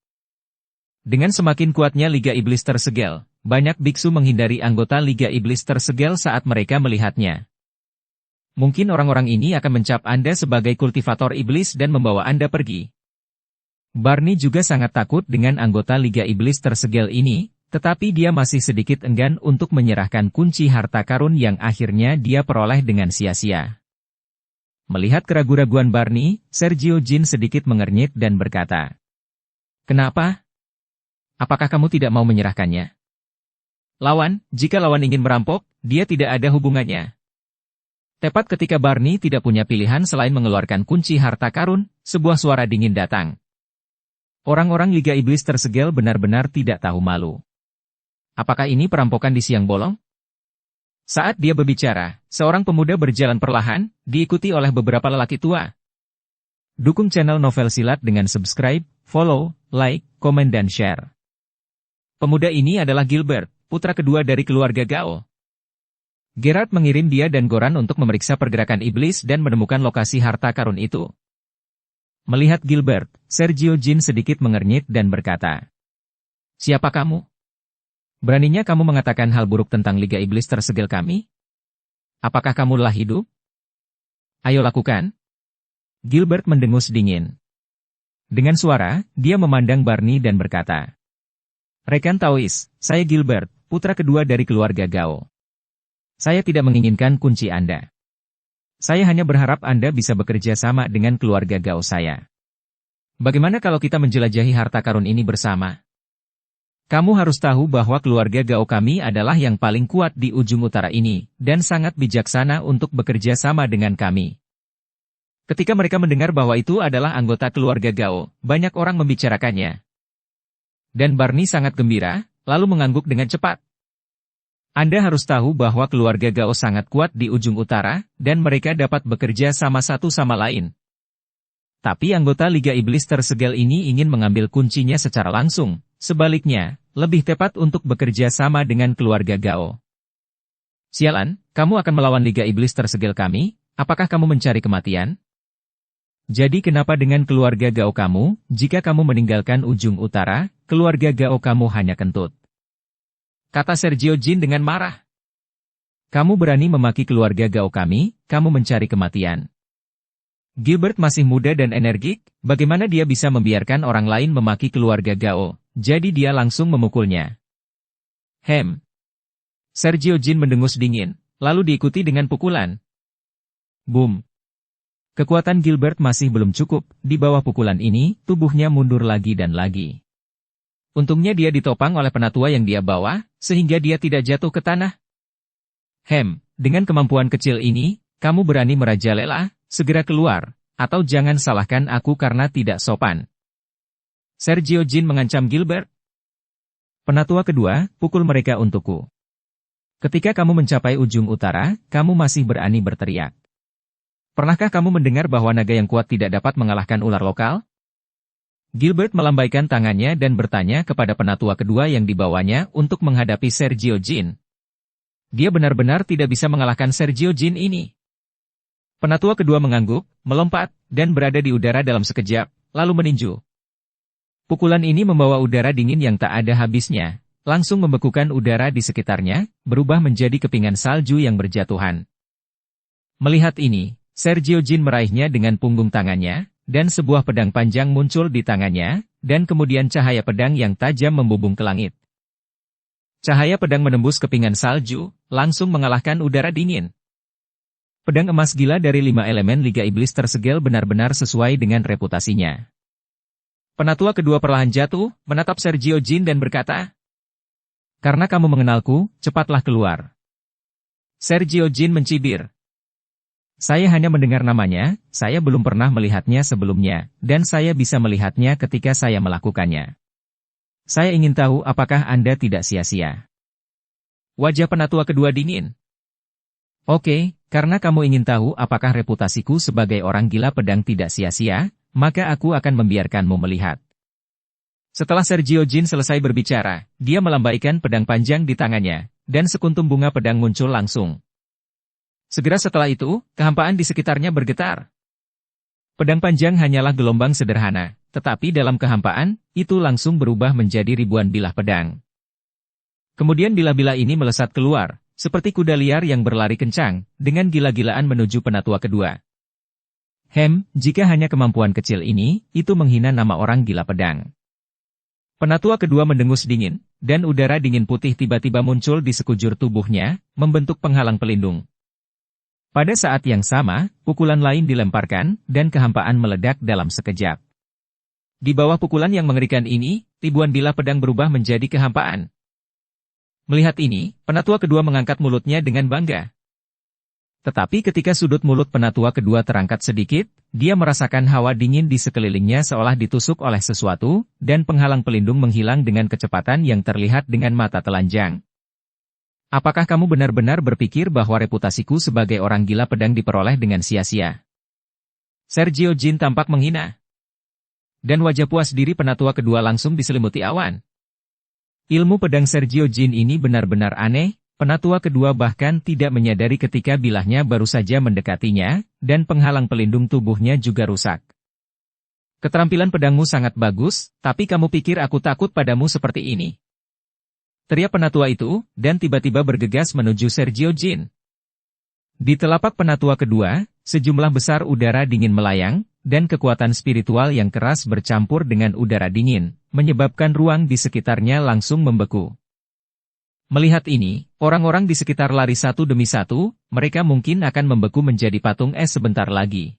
Dengan semakin kuatnya Liga Iblis tersegel, banyak biksu menghindari anggota Liga Iblis tersegel saat mereka melihatnya. Mungkin orang-orang ini akan mencap Anda sebagai kultivator iblis dan membawa Anda pergi. Barney juga sangat takut dengan anggota Liga Iblis tersegel ini, tetapi dia masih sedikit enggan untuk menyerahkan kunci harta karun yang akhirnya dia peroleh dengan sia-sia. Melihat keraguan-raguan Barney, Sergio Jin sedikit mengernyit dan berkata, "Kenapa? Apakah kamu tidak mau menyerahkannya? Lawan, jika lawan ingin merampok, dia tidak ada hubungannya." Tepat ketika Barney tidak punya pilihan selain mengeluarkan kunci harta karun, sebuah suara dingin datang. Orang-orang Liga Iblis tersegel benar-benar tidak tahu malu. Apakah ini perampokan di siang bolong? Saat dia berbicara, seorang pemuda berjalan perlahan, diikuti oleh beberapa lelaki tua. Dukung channel Novel Silat dengan subscribe, follow, like, komen dan share. Pemuda ini adalah Gilbert, putra kedua dari keluarga Gao. Gerard mengirim dia dan Goran untuk memeriksa pergerakan iblis dan menemukan lokasi harta karun itu. Melihat Gilbert, Sergio Jin sedikit mengernyit dan berkata, "Siapa kamu? Beraninya kamu mengatakan hal buruk tentang Liga Iblis tersegel kami? Apakah kamu lelah hidup? Ayo lakukan." Gilbert mendengus dingin. Dengan suara, dia memandang Barney dan berkata, "Rekan Taois, saya Gilbert, putra kedua dari keluarga Gao. Saya tidak menginginkan kunci Anda. Saya hanya berharap Anda bisa bekerja sama dengan keluarga Gao saya. Bagaimana kalau kita menjelajahi harta karun ini bersama? Kamu harus tahu bahwa keluarga Gao kami adalah yang paling kuat di ujung utara ini, dan sangat bijaksana untuk bekerja sama dengan kami." Ketika mereka mendengar bahwa itu adalah anggota keluarga Gao, banyak orang membicarakannya. Dan Barney sangat gembira, lalu mengangguk dengan cepat. Anda harus tahu bahwa keluarga Gao sangat kuat di ujung utara, dan mereka dapat bekerja sama satu sama lain. Tapi anggota Liga Iblis tersegel ini ingin mengambil kuncinya secara langsung, sebaliknya, lebih tepat untuk bekerja sama dengan keluarga Gao. Sialan, kamu akan melawan Liga Iblis tersegel kami? Apakah kamu mencari kematian? Jadi kenapa dengan keluarga Gao kamu, jika kamu meninggalkan ujung utara, keluarga Gao kamu hanya kentut? Kata Sergio Jin dengan marah. Kamu berani memaki keluarga Gao kami, kamu mencari kematian. Gilbert masih muda dan energik, bagaimana dia bisa membiarkan orang lain memaki keluarga Gao, jadi dia langsung memukulnya. Sergio Jin mendengus dingin, lalu diikuti dengan pukulan. Boom. Kekuatan Gilbert masih belum cukup, di bawah pukulan ini, tubuhnya mundur lagi dan lagi. Untungnya dia ditopang oleh penatua yang dia bawa, sehingga dia tidak jatuh ke tanah. Dengan kemampuan kecil ini, kamu berani merajalela, segera keluar, atau jangan salahkan aku karena tidak sopan. Sergio Jin mengancam Gilbert. Penatua kedua, pukul mereka untukku. Ketika kamu mencapai ujung utara, kamu masih berani berteriak. Pernahkah kamu mendengar bahwa naga yang kuat tidak dapat mengalahkan ular lokal? Gilbert melambaikan tangannya dan bertanya kepada penatua kedua yang dibawanya untuk menghadapi Sergio Jin. Dia benar-benar tidak bisa mengalahkan Sergio Jin ini. Penatua kedua mengangguk, melompat, dan berada di udara dalam sekejap, lalu meninju. Pukulan ini membawa udara dingin yang tak ada habisnya, langsung membekukan udara di sekitarnya, berubah menjadi kepingan salju yang berjatuhan. Melihat ini, Sergio Jin meraihnya dengan punggung tangannya, dan sebuah pedang panjang muncul di tangannya, dan kemudian cahaya pedang yang tajam membubung ke langit. Cahaya pedang menembus kepingan salju, langsung mengalahkan udara dingin. Pedang emas gila dari 5 elemen Liga Iblis tersegel benar-benar sesuai dengan reputasinya. Penatua kedua perlahan jatuh, menatap Sergio Jin dan berkata, "Karena kamu mengenalku, cepatlah keluar." Sergio Jin mencibir. "Saya hanya mendengar namanya, saya belum pernah melihatnya sebelumnya, dan saya bisa melihatnya ketika saya melakukannya. Saya ingin tahu apakah Anda tidak sia-sia." Wajah penatua kedua dingin. "Oke, karena kamu ingin tahu apakah reputasiku sebagai orang gila pedang tidak sia-sia, maka aku akan membiarkanmu melihat." Setelah Sergio Jin selesai berbicara, dia melambaikan pedang panjang di tangannya, dan sekuntum bunga pedang muncul langsung. Segera setelah itu, kehampaan di sekitarnya bergetar. Pedang panjang hanyalah gelombang sederhana, tetapi dalam kehampaan, itu langsung berubah menjadi ribuan bilah pedang. Kemudian bilah-bilah ini melesat keluar, seperti kuda liar yang berlari kencang, dengan gila-gilaan menuju penatua kedua. Jika hanya kemampuan kecil ini, itu menghina nama orang gila pedang. Penatua kedua mendengus dingin, dan udara dingin putih tiba-tiba muncul di sekujur tubuhnya, membentuk penghalang pelindung. Pada saat yang sama, pukulan lain dilemparkan, dan kehampaan meledak dalam sekejap. Di bawah pukulan yang mengerikan ini, ribuan bilah pedang berubah menjadi kehampaan. Melihat ini, penatua kedua mengangkat mulutnya dengan bangga. Tetapi ketika sudut mulut penatua kedua terangkat sedikit, dia merasakan hawa dingin di sekelilingnya seolah ditusuk oleh sesuatu, dan penghalang pelindung menghilang dengan kecepatan yang terlihat dengan mata telanjang. "Apakah kamu benar-benar berpikir bahwa reputasiku sebagai orang gila pedang diperoleh dengan sia-sia?" Sergio Jin tampak menghina. Dan wajah puas diri penatua kedua langsung diselimuti awan. Ilmu pedang Sergio Jin ini benar-benar aneh, penatua kedua bahkan tidak menyadari ketika bilahnya baru saja mendekatinya, dan penghalang pelindung tubuhnya juga rusak. "Keterampilan pedangmu sangat bagus, tapi kamu pikir aku takut padamu seperti ini?" teriak penatua itu, dan tiba-tiba bergegas menuju Sergio Jin. Di telapak penatua kedua, sejumlah besar udara dingin melayang, dan kekuatan spiritual yang keras bercampur dengan udara dingin, menyebabkan ruang di sekitarnya langsung membeku. Melihat ini, orang-orang di sekitar lari satu demi satu, mereka mungkin akan membeku menjadi patung es sebentar lagi.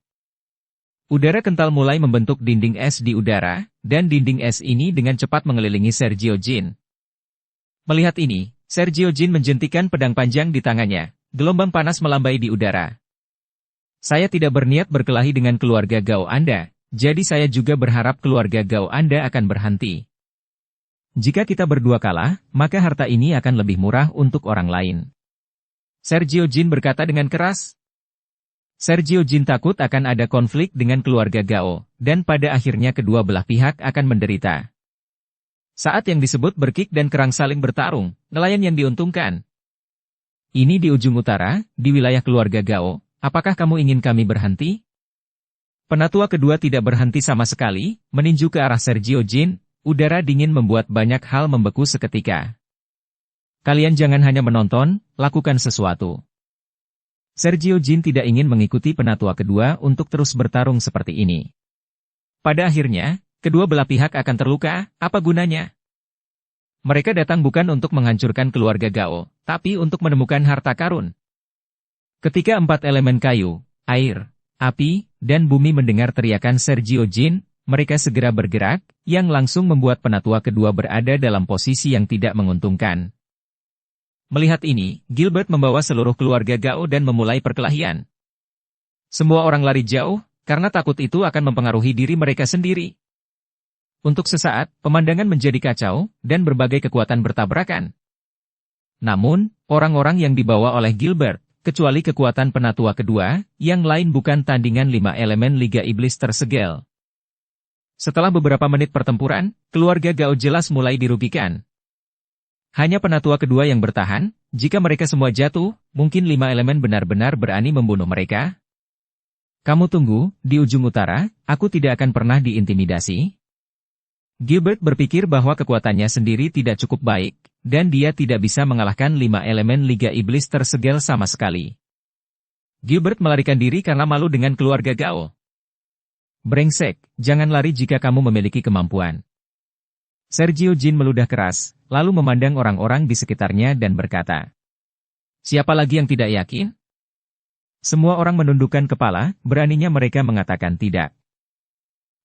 Udara kental mulai membentuk dinding es di udara, dan dinding es ini dengan cepat mengelilingi Sergio Jin. Melihat ini, Sergio Jin menjentikan pedang panjang di tangannya, gelombang panas melambai di udara. "Saya tidak berniat berkelahi dengan keluarga Gao Anda, jadi saya juga berharap keluarga Gao Anda akan berhenti. Jika kita berdua kalah, maka harta ini akan lebih murah untuk orang lain." Sergio Jin berkata dengan keras. Sergio Jin takut akan ada konflik dengan keluarga Gao, dan pada akhirnya kedua belah pihak akan menderita. Saat yang disebut berkik dan kerang saling bertarung, nelayan yang diuntungkan. "Ini di ujung utara, di wilayah keluarga Gao. Apakah kamu ingin kami berhenti?" Penatua kedua tidak berhenti sama sekali, meninju ke arah Sergio Jin. Udara dingin membuat banyak hal membeku seketika. "Kalian jangan hanya menonton, lakukan sesuatu." Sergio Jin tidak ingin mengikuti penatua kedua untuk terus bertarung seperti ini. Pada akhirnya, kedua belah pihak akan terluka, apa gunanya? Mereka datang bukan untuk menghancurkan keluarga Gao, tapi untuk menemukan harta karun. Ketika 4 elemen kayu, air, api, dan bumi mendengar teriakan Sergio Jin, mereka segera bergerak, yang langsung membuat penatua kedua berada dalam posisi yang tidak menguntungkan. Melihat ini, Gilbert membawa seluruh keluarga Gao dan memulai perkelahian. Semua orang lari jauh, karena takut itu akan mempengaruhi diri mereka sendiri. Untuk sesaat, pemandangan menjadi kacau, dan berbagai kekuatan bertabrakan. Namun, orang-orang yang dibawa oleh Gilbert, kecuali kekuatan penatua kedua, yang lain bukan tandingan 5 elemen Liga Iblis tersegel. Setelah beberapa menit pertempuran, keluarga Gao jelas mulai dirugikan. Hanya penatua kedua yang bertahan, jika mereka semua jatuh, mungkin 5 elemen benar-benar berani membunuh mereka. Kamu tunggu, di ujung utara, aku tidak akan pernah diintimidasi. Gilbert berpikir bahwa kekuatannya sendiri tidak cukup baik, dan dia tidak bisa mengalahkan 5 elemen Liga Iblis tersegel sama sekali. Gilbert melarikan diri karena malu dengan keluarga Gao. Brengsek, jangan lari jika kamu memiliki kemampuan. Sergio Jin meludah keras, lalu memandang orang-orang di sekitarnya dan berkata, "Siapa lagi yang tidak yakin?" Semua orang menundukkan kepala, beraninya mereka mengatakan tidak.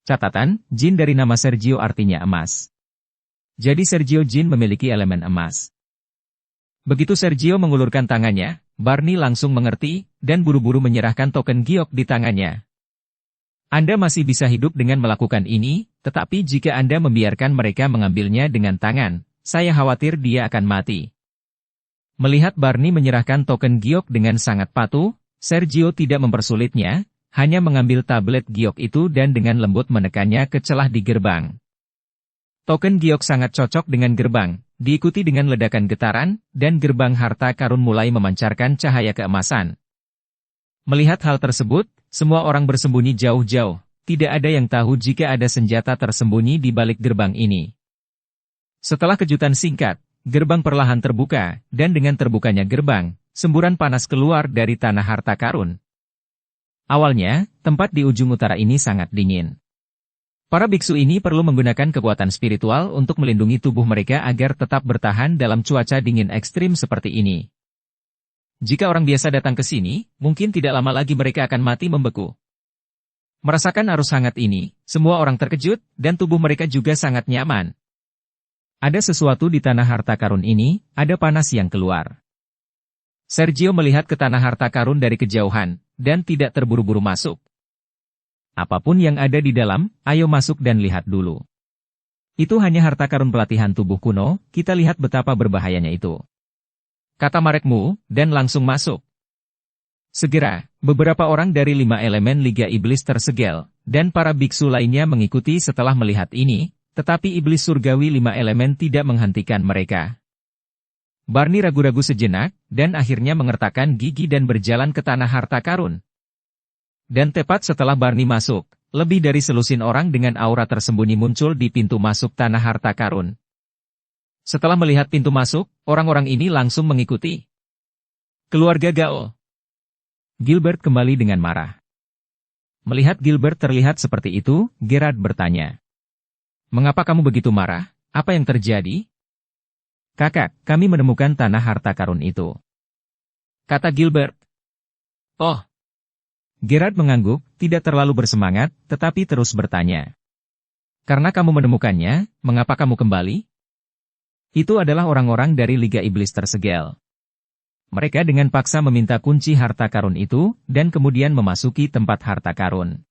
Catatan, Jin dari nama Sergio artinya emas. Jadi Sergio Jin memiliki elemen emas. Begitu Sergio mengulurkan tangannya, Barney langsung mengerti, dan buru-buru menyerahkan token giok di tangannya. Anda masih bisa hidup dengan melakukan ini, tetapi jika Anda membiarkan mereka mengambilnya dengan tangan, saya khawatir dia akan mati. Melihat Barney menyerahkan token giok dengan sangat patuh, Sergio tidak mempersulitnya, hanya mengambil tablet giok itu dan dengan lembut menekannya ke celah di gerbang. Token giok sangat cocok dengan gerbang, diikuti dengan ledakan getaran, dan gerbang harta karun mulai memancarkan cahaya keemasan. Melihat hal tersebut, semua orang bersembunyi jauh-jauh, tidak ada yang tahu jika ada senjata tersembunyi di balik gerbang ini. Setelah kejutan singkat, gerbang perlahan terbuka, dan dengan terbukanya gerbang, semburan panas keluar dari tanah harta karun. Awalnya, tempat di ujung utara ini sangat dingin. Para biksu ini perlu menggunakan kekuatan spiritual untuk melindungi tubuh mereka agar tetap bertahan dalam cuaca dingin ekstrim seperti ini. Jika orang biasa datang ke sini, mungkin tidak lama lagi mereka akan mati membeku. Merasakan arus hangat ini, semua orang terkejut, dan tubuh mereka juga sangat nyaman. Ada sesuatu di tanah harta karun ini, ada panas yang keluar. Sergio melihat ke tanah harta karun dari kejauhan, dan tidak terburu-buru masuk. Apapun yang ada di dalam, ayo masuk dan lihat dulu. Itu hanya harta karun pelatihan tubuh kuno, kita lihat betapa berbahayanya itu. Kata Marekmu, dan langsung masuk. Segera, beberapa orang dari 5 elemen Liga Iblis tersegel, dan para biksu lainnya mengikuti setelah melihat ini, tetapi iblis surgawi 5 elemen tidak menghentikan mereka. Barney ragu-ragu sejenak, dan akhirnya mengertakkan gigi dan berjalan ke tanah harta karun. Dan tepat setelah Barney masuk, lebih dari selusin orang dengan aura tersembunyi muncul di pintu masuk tanah harta karun. Setelah melihat pintu masuk, orang-orang ini langsung mengikuti. Keluarga Gao. Gilbert kembali dengan marah. Melihat Gilbert terlihat seperti itu, Gerard bertanya. Mengapa kamu begitu marah? Apa yang terjadi? Kakak, kami menemukan tanah harta karun itu. Kata Gilbert. Oh. Gerard mengangguk, tidak terlalu bersemangat, tetapi terus bertanya. Karena kamu menemukannya, mengapa kamu kembali? Itu adalah orang-orang dari Liga Iblis tersegel. Mereka dengan paksa meminta kunci harta karun itu, dan kemudian memasuki tempat harta karun.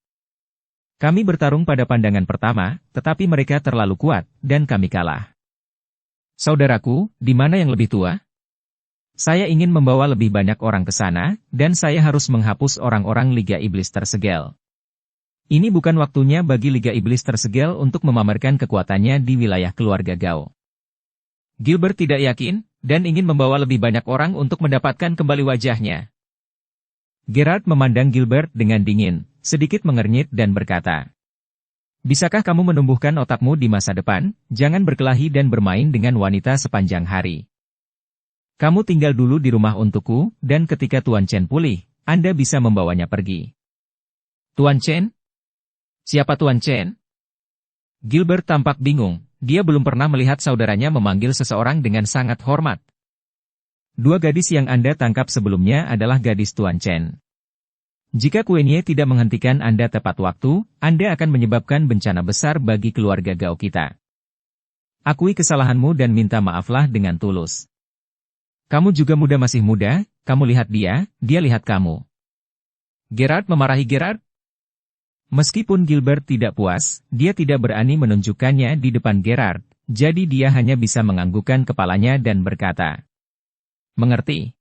Kami bertarung pada pandangan pertama, tetapi mereka terlalu kuat, dan kami kalah. Saudaraku, di mana yang lebih tua? Saya ingin membawa lebih banyak orang ke sana, dan saya harus menghapus orang-orang Liga Iblis tersegel. Ini bukan waktunya bagi Liga Iblis tersegel untuk memamerkan kekuatannya di wilayah keluarga Gao. Gilbert tidak yakin, dan ingin membawa lebih banyak orang untuk mendapatkan kembali wajahnya. Gerard memandang Gilbert dengan dingin, sedikit mengernyit dan berkata, "Bisakah kamu menumbuhkan otakmu di masa depan, jangan berkelahi dan bermain dengan wanita sepanjang hari. Kamu tinggal dulu di rumah untukku, dan ketika Tuan Chen pulih, Anda bisa membawanya pergi." Tuan Chen? Siapa Tuan Chen? Gilbert tampak bingung, dia belum pernah melihat saudaranya memanggil seseorang dengan sangat hormat. Dua gadis yang Anda tangkap sebelumnya adalah gadis Tuan Chen. Jika Kuenye tidak menghentikan Anda tepat waktu, Anda akan menyebabkan bencana besar bagi keluarga Gao kita. Akui kesalahanmu dan minta maaflah dengan tulus. Kamu juga masih muda, kamu lihat dia lihat kamu. Gerard memarahi Gerard. Meskipun Gilbert tidak puas, dia tidak berani menunjukkannya di depan Gerard, jadi dia hanya bisa menganggukkan kepalanya dan berkata, "Mengerti.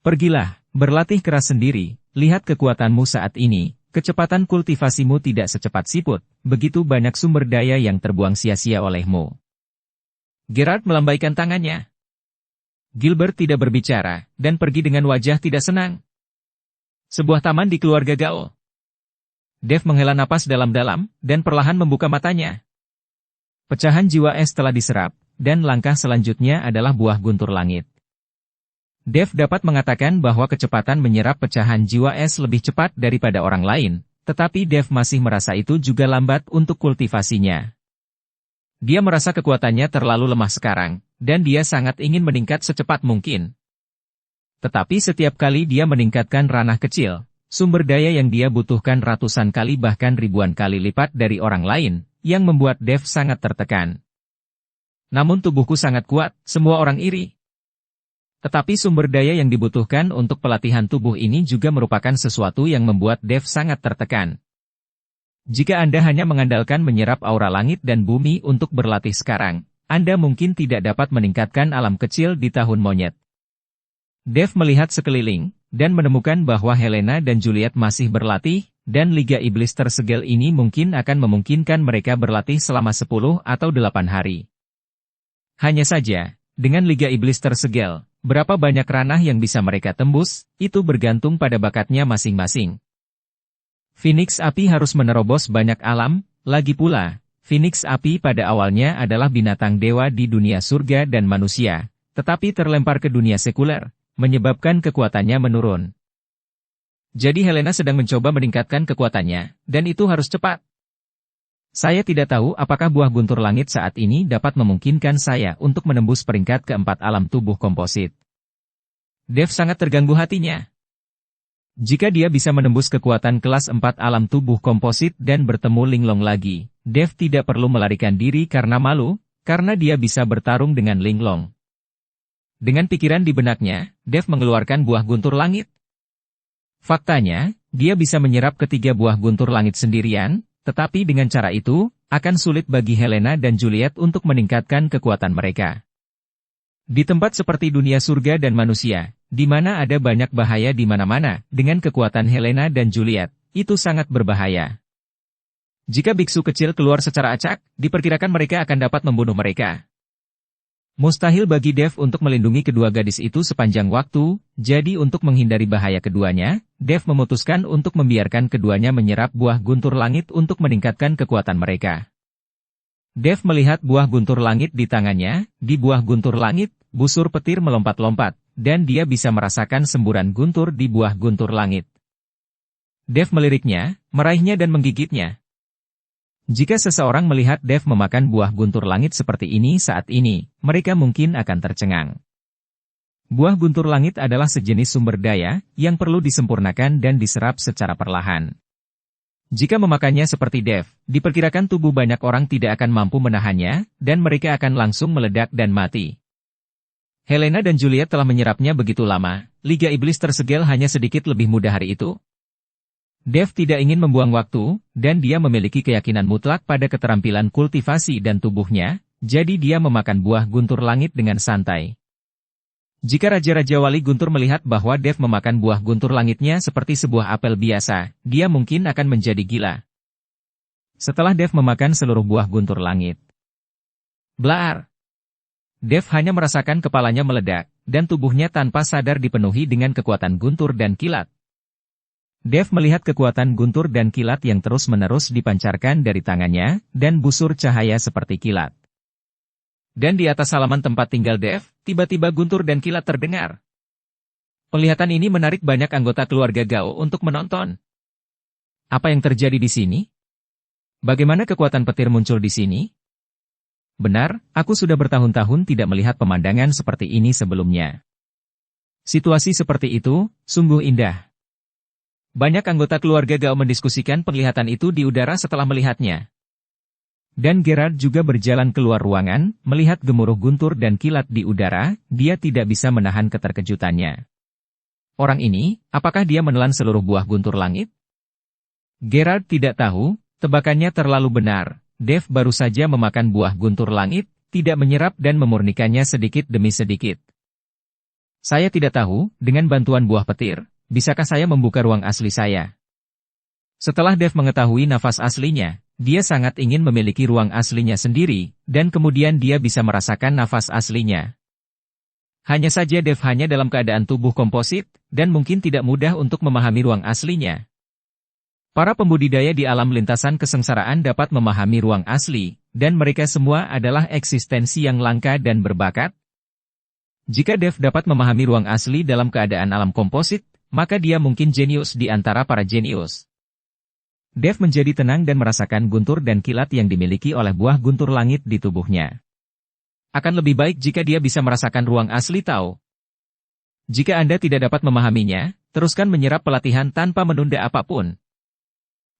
Pergilah, berlatih keras sendiri, lihat kekuatanmu saat ini, kecepatan kultivasimu tidak secepat siput, begitu banyak sumber daya yang terbuang sia-sia olehmu." Gerard melambaikan tangannya. Gilbert tidak berbicara, dan pergi dengan wajah tidak senang. Sebuah taman di keluarga Gao. Dev menghela napas dalam-dalam, dan perlahan membuka matanya. Pecahan jiwa es telah diserap, dan langkah selanjutnya adalah buah guntur langit. Dev dapat mengatakan bahwa kecepatan menyerap pecahan jiwa es lebih cepat daripada orang lain, tetapi Dev masih merasa itu juga lambat untuk kultivasinya. Dia merasa kekuatannya terlalu lemah sekarang, dan dia sangat ingin meningkat secepat mungkin. Tetapi setiap kali dia meningkatkan ranah kecil, sumber daya yang dia butuhkan ratusan kali bahkan ribuan kali lipat dari orang lain, yang membuat Dev sangat tertekan. Namun tubuhku sangat kuat, semua orang iri. Tetapi sumber daya yang dibutuhkan untuk pelatihan tubuh ini juga merupakan sesuatu yang membuat Dev sangat tertekan. Jika Anda hanya mengandalkan menyerap aura langit dan bumi untuk berlatih sekarang, Anda mungkin tidak dapat meningkatkan alam kecil di tahun monyet. Dev melihat sekeliling, dan menemukan bahwa Helena dan Juliet masih berlatih, dan Liga Iblis tersegel ini mungkin akan memungkinkan mereka berlatih selama 10 atau 8 hari. Hanya saja, dengan Liga Iblis tersegel, berapa banyak ranah yang bisa mereka tembus, itu bergantung pada bakatnya masing-masing. Phoenix Api harus menerobos banyak alam, lagi pula, Phoenix Api pada awalnya adalah binatang dewa di dunia surga dan manusia, tetapi terlempar ke dunia sekuler, menyebabkan kekuatannya menurun. Jadi Helena sedang mencoba meningkatkan kekuatannya, dan itu harus cepat. Saya tidak tahu apakah buah guntur langit saat ini dapat memungkinkan saya untuk menembus peringkat keempat alam tubuh komposit. Dev sangat terganggu hatinya. Jika dia bisa menembus kekuatan kelas 4 alam tubuh komposit dan bertemu Linglong lagi, Dev tidak perlu melarikan diri karena malu, karena dia bisa bertarung dengan Linglong. Dengan pikiran di benaknya, Dev mengeluarkan buah guntur langit. Faktanya, dia bisa menyerap ketiga buah guntur langit sendirian, tetapi dengan cara itu, akan sulit bagi Helena dan Juliet untuk meningkatkan kekuatan mereka. Di tempat seperti dunia surga dan manusia, di mana ada banyak bahaya di mana-mana, dengan kekuatan Helena dan Juliet, itu sangat berbahaya. Jika biksu kecil keluar secara acak, diperkirakan mereka akan dapat membunuh mereka. Mustahil bagi Dev untuk melindungi kedua gadis itu sepanjang waktu, jadi untuk menghindari bahaya keduanya, Dev memutuskan untuk membiarkan keduanya menyerap buah guntur langit untuk meningkatkan kekuatan mereka. Dev melihat buah guntur langit di tangannya, di buah guntur langit, busur petir melompat-lompat, dan dia bisa merasakan semburan guntur di buah guntur langit. Dev meliriknya, meraihnya dan menggigitnya. Jika seseorang melihat Dev memakan buah guntur langit seperti ini saat ini, mereka mungkin akan tercengang. Buah guntur langit adalah sejenis sumber daya, yang perlu disempurnakan dan diserap secara perlahan. Jika memakannya seperti Dev, diperkirakan tubuh banyak orang tidak akan mampu menahannya, dan mereka akan langsung meledak dan mati. Helena dan Juliet telah menyerapnya begitu lama, Liga Iblis tersegel hanya sedikit lebih mudah hari itu. Dev tidak ingin membuang waktu, dan dia memiliki keyakinan mutlak pada keterampilan kultivasi dan tubuhnya, jadi dia memakan buah guntur langit dengan santai. Jika Raja-Raja Wali Guntur melihat bahwa Dev memakan buah guntur langitnya seperti sebuah apel biasa, dia mungkin akan menjadi gila. Setelah Dev memakan seluruh buah guntur langit, blaar! Dev hanya merasakan kepalanya meledak, dan tubuhnya tanpa sadar dipenuhi dengan kekuatan guntur dan kilat. Dev melihat kekuatan guntur dan kilat yang terus-menerus dipancarkan dari tangannya, dan busur cahaya seperti kilat. Dan di atas halaman tempat tinggal Dev, tiba-tiba guntur dan kilat terdengar. Penglihatan ini menarik banyak anggota keluarga Gao untuk menonton. Apa yang terjadi di sini? Bagaimana kekuatan petir muncul di sini? Benar, aku sudah bertahun-tahun tidak melihat pemandangan seperti ini sebelumnya. Situasi seperti itu, sungguh indah. Banyak anggota keluarga Gao mendiskusikan penglihatan itu di udara setelah melihatnya. Dan Gerard juga berjalan keluar ruangan, melihat gemuruh guntur dan kilat di udara, dia tidak bisa menahan keterkejutannya. Orang ini, apakah dia menelan seluruh buah guntur langit? Gerard tidak tahu, tebakannya terlalu benar. Dev baru saja memakan buah guntur langit, tidak menyerap dan memurnikannya sedikit demi sedikit. Saya tidak tahu, dengan bantuan buah petir, bisakah saya membuka ruang asli saya? Setelah Dev mengetahui nafas aslinya, dia sangat ingin memiliki ruang aslinya sendiri, dan kemudian dia bisa merasakan nafas aslinya. Hanya saja Dev hanya dalam keadaan tubuh komposit, dan mungkin tidak mudah untuk memahami ruang aslinya. Para pembudidaya di alam lintasan kesengsaraan dapat memahami ruang asli, dan mereka semua adalah eksistensi yang langka dan berbakat. Jika Dev dapat memahami ruang asli dalam keadaan alam komposit, maka dia mungkin jenius di antara para jenius. Dev menjadi tenang dan merasakan guntur dan kilat yang dimiliki oleh buah guntur langit di tubuhnya. Akan lebih baik jika dia bisa merasakan ruang asli Tao. Jika Anda tidak dapat memahaminya, teruskan menyerap pelatihan tanpa menunda apapun.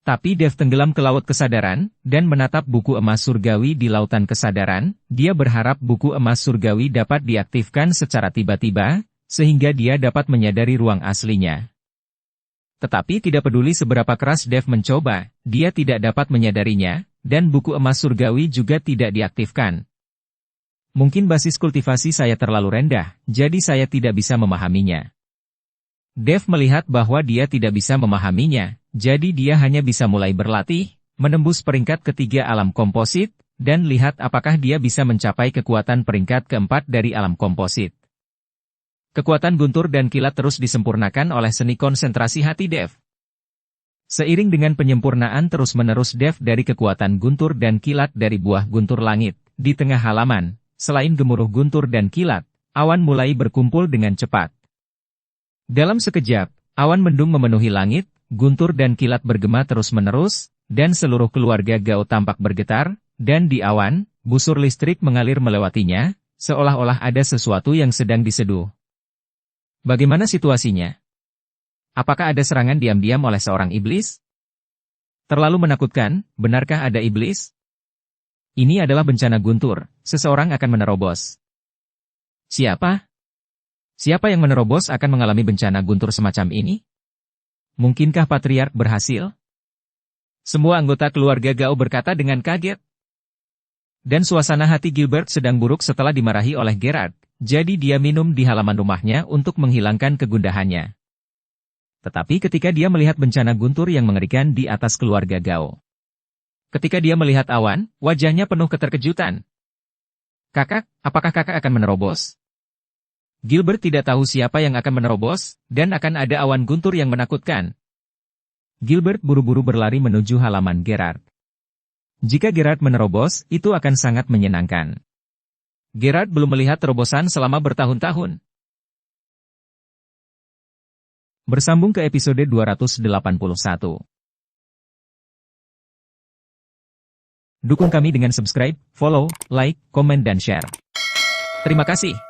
Tapi Dev tenggelam ke laut kesadaran, dan menatap buku emas surgawi di lautan kesadaran. Dia berharap buku emas surgawi dapat diaktifkan secara tiba-tiba, sehingga dia dapat menyadari ruang aslinya. Tetapi tidak peduli seberapa keras Dev mencoba, dia tidak dapat menyadarinya, dan buku emas surgawi juga tidak diaktifkan. Mungkin basis kultivasi saya terlalu rendah, jadi saya tidak bisa memahaminya. Dev melihat bahwa dia tidak bisa memahaminya, jadi dia hanya bisa mulai berlatih, menembus peringkat ketiga alam komposit, dan lihat apakah dia bisa mencapai kekuatan peringkat keempat dari alam komposit. Kekuatan guntur dan kilat terus disempurnakan oleh seni konsentrasi hati Dev. Seiring dengan penyempurnaan terus-menerus Dev dari kekuatan guntur dan kilat dari buah guntur langit, di tengah halaman, selain gemuruh guntur dan kilat, awan mulai berkumpul dengan cepat. Dalam sekejap, awan mendung memenuhi langit, guntur dan kilat bergema terus-menerus, dan seluruh keluarga Gao tampak bergetar, dan di awan, busur listrik mengalir melewatinya, seolah-olah ada sesuatu yang sedang diseduh. Bagaimana situasinya? Apakah ada serangan diam-diam oleh seorang iblis? Terlalu menakutkan, benarkah ada iblis? Ini adalah bencana guntur, seseorang akan menerobos. Siapa? Siapa yang menerobos akan mengalami bencana guntur semacam ini? Mungkinkah Patriark berhasil? Semua anggota keluarga Gao berkata dengan kaget. Dan suasana hati Gilbert sedang buruk setelah dimarahi oleh Gerard, jadi dia minum di halaman rumahnya untuk menghilangkan kegundahannya. Tetapi ketika dia melihat bencana guntur yang mengerikan di atas keluarga Gao. Ketika dia melihat awan, wajahnya penuh keterkejutan. Kakak, apakah kakak akan menerobos? Gilbert tidak tahu siapa yang akan menerobos, dan akan ada awan guntur yang menakutkan. Gilbert buru-buru berlari menuju halaman Gerard. Jika Gerard menerobos, itu akan sangat menyenangkan. Gerard belum melihat terobosan selama bertahun-tahun. Bersambung ke episode 281. Dukung kami dengan subscribe, follow, like, komen dan share. Terima kasih.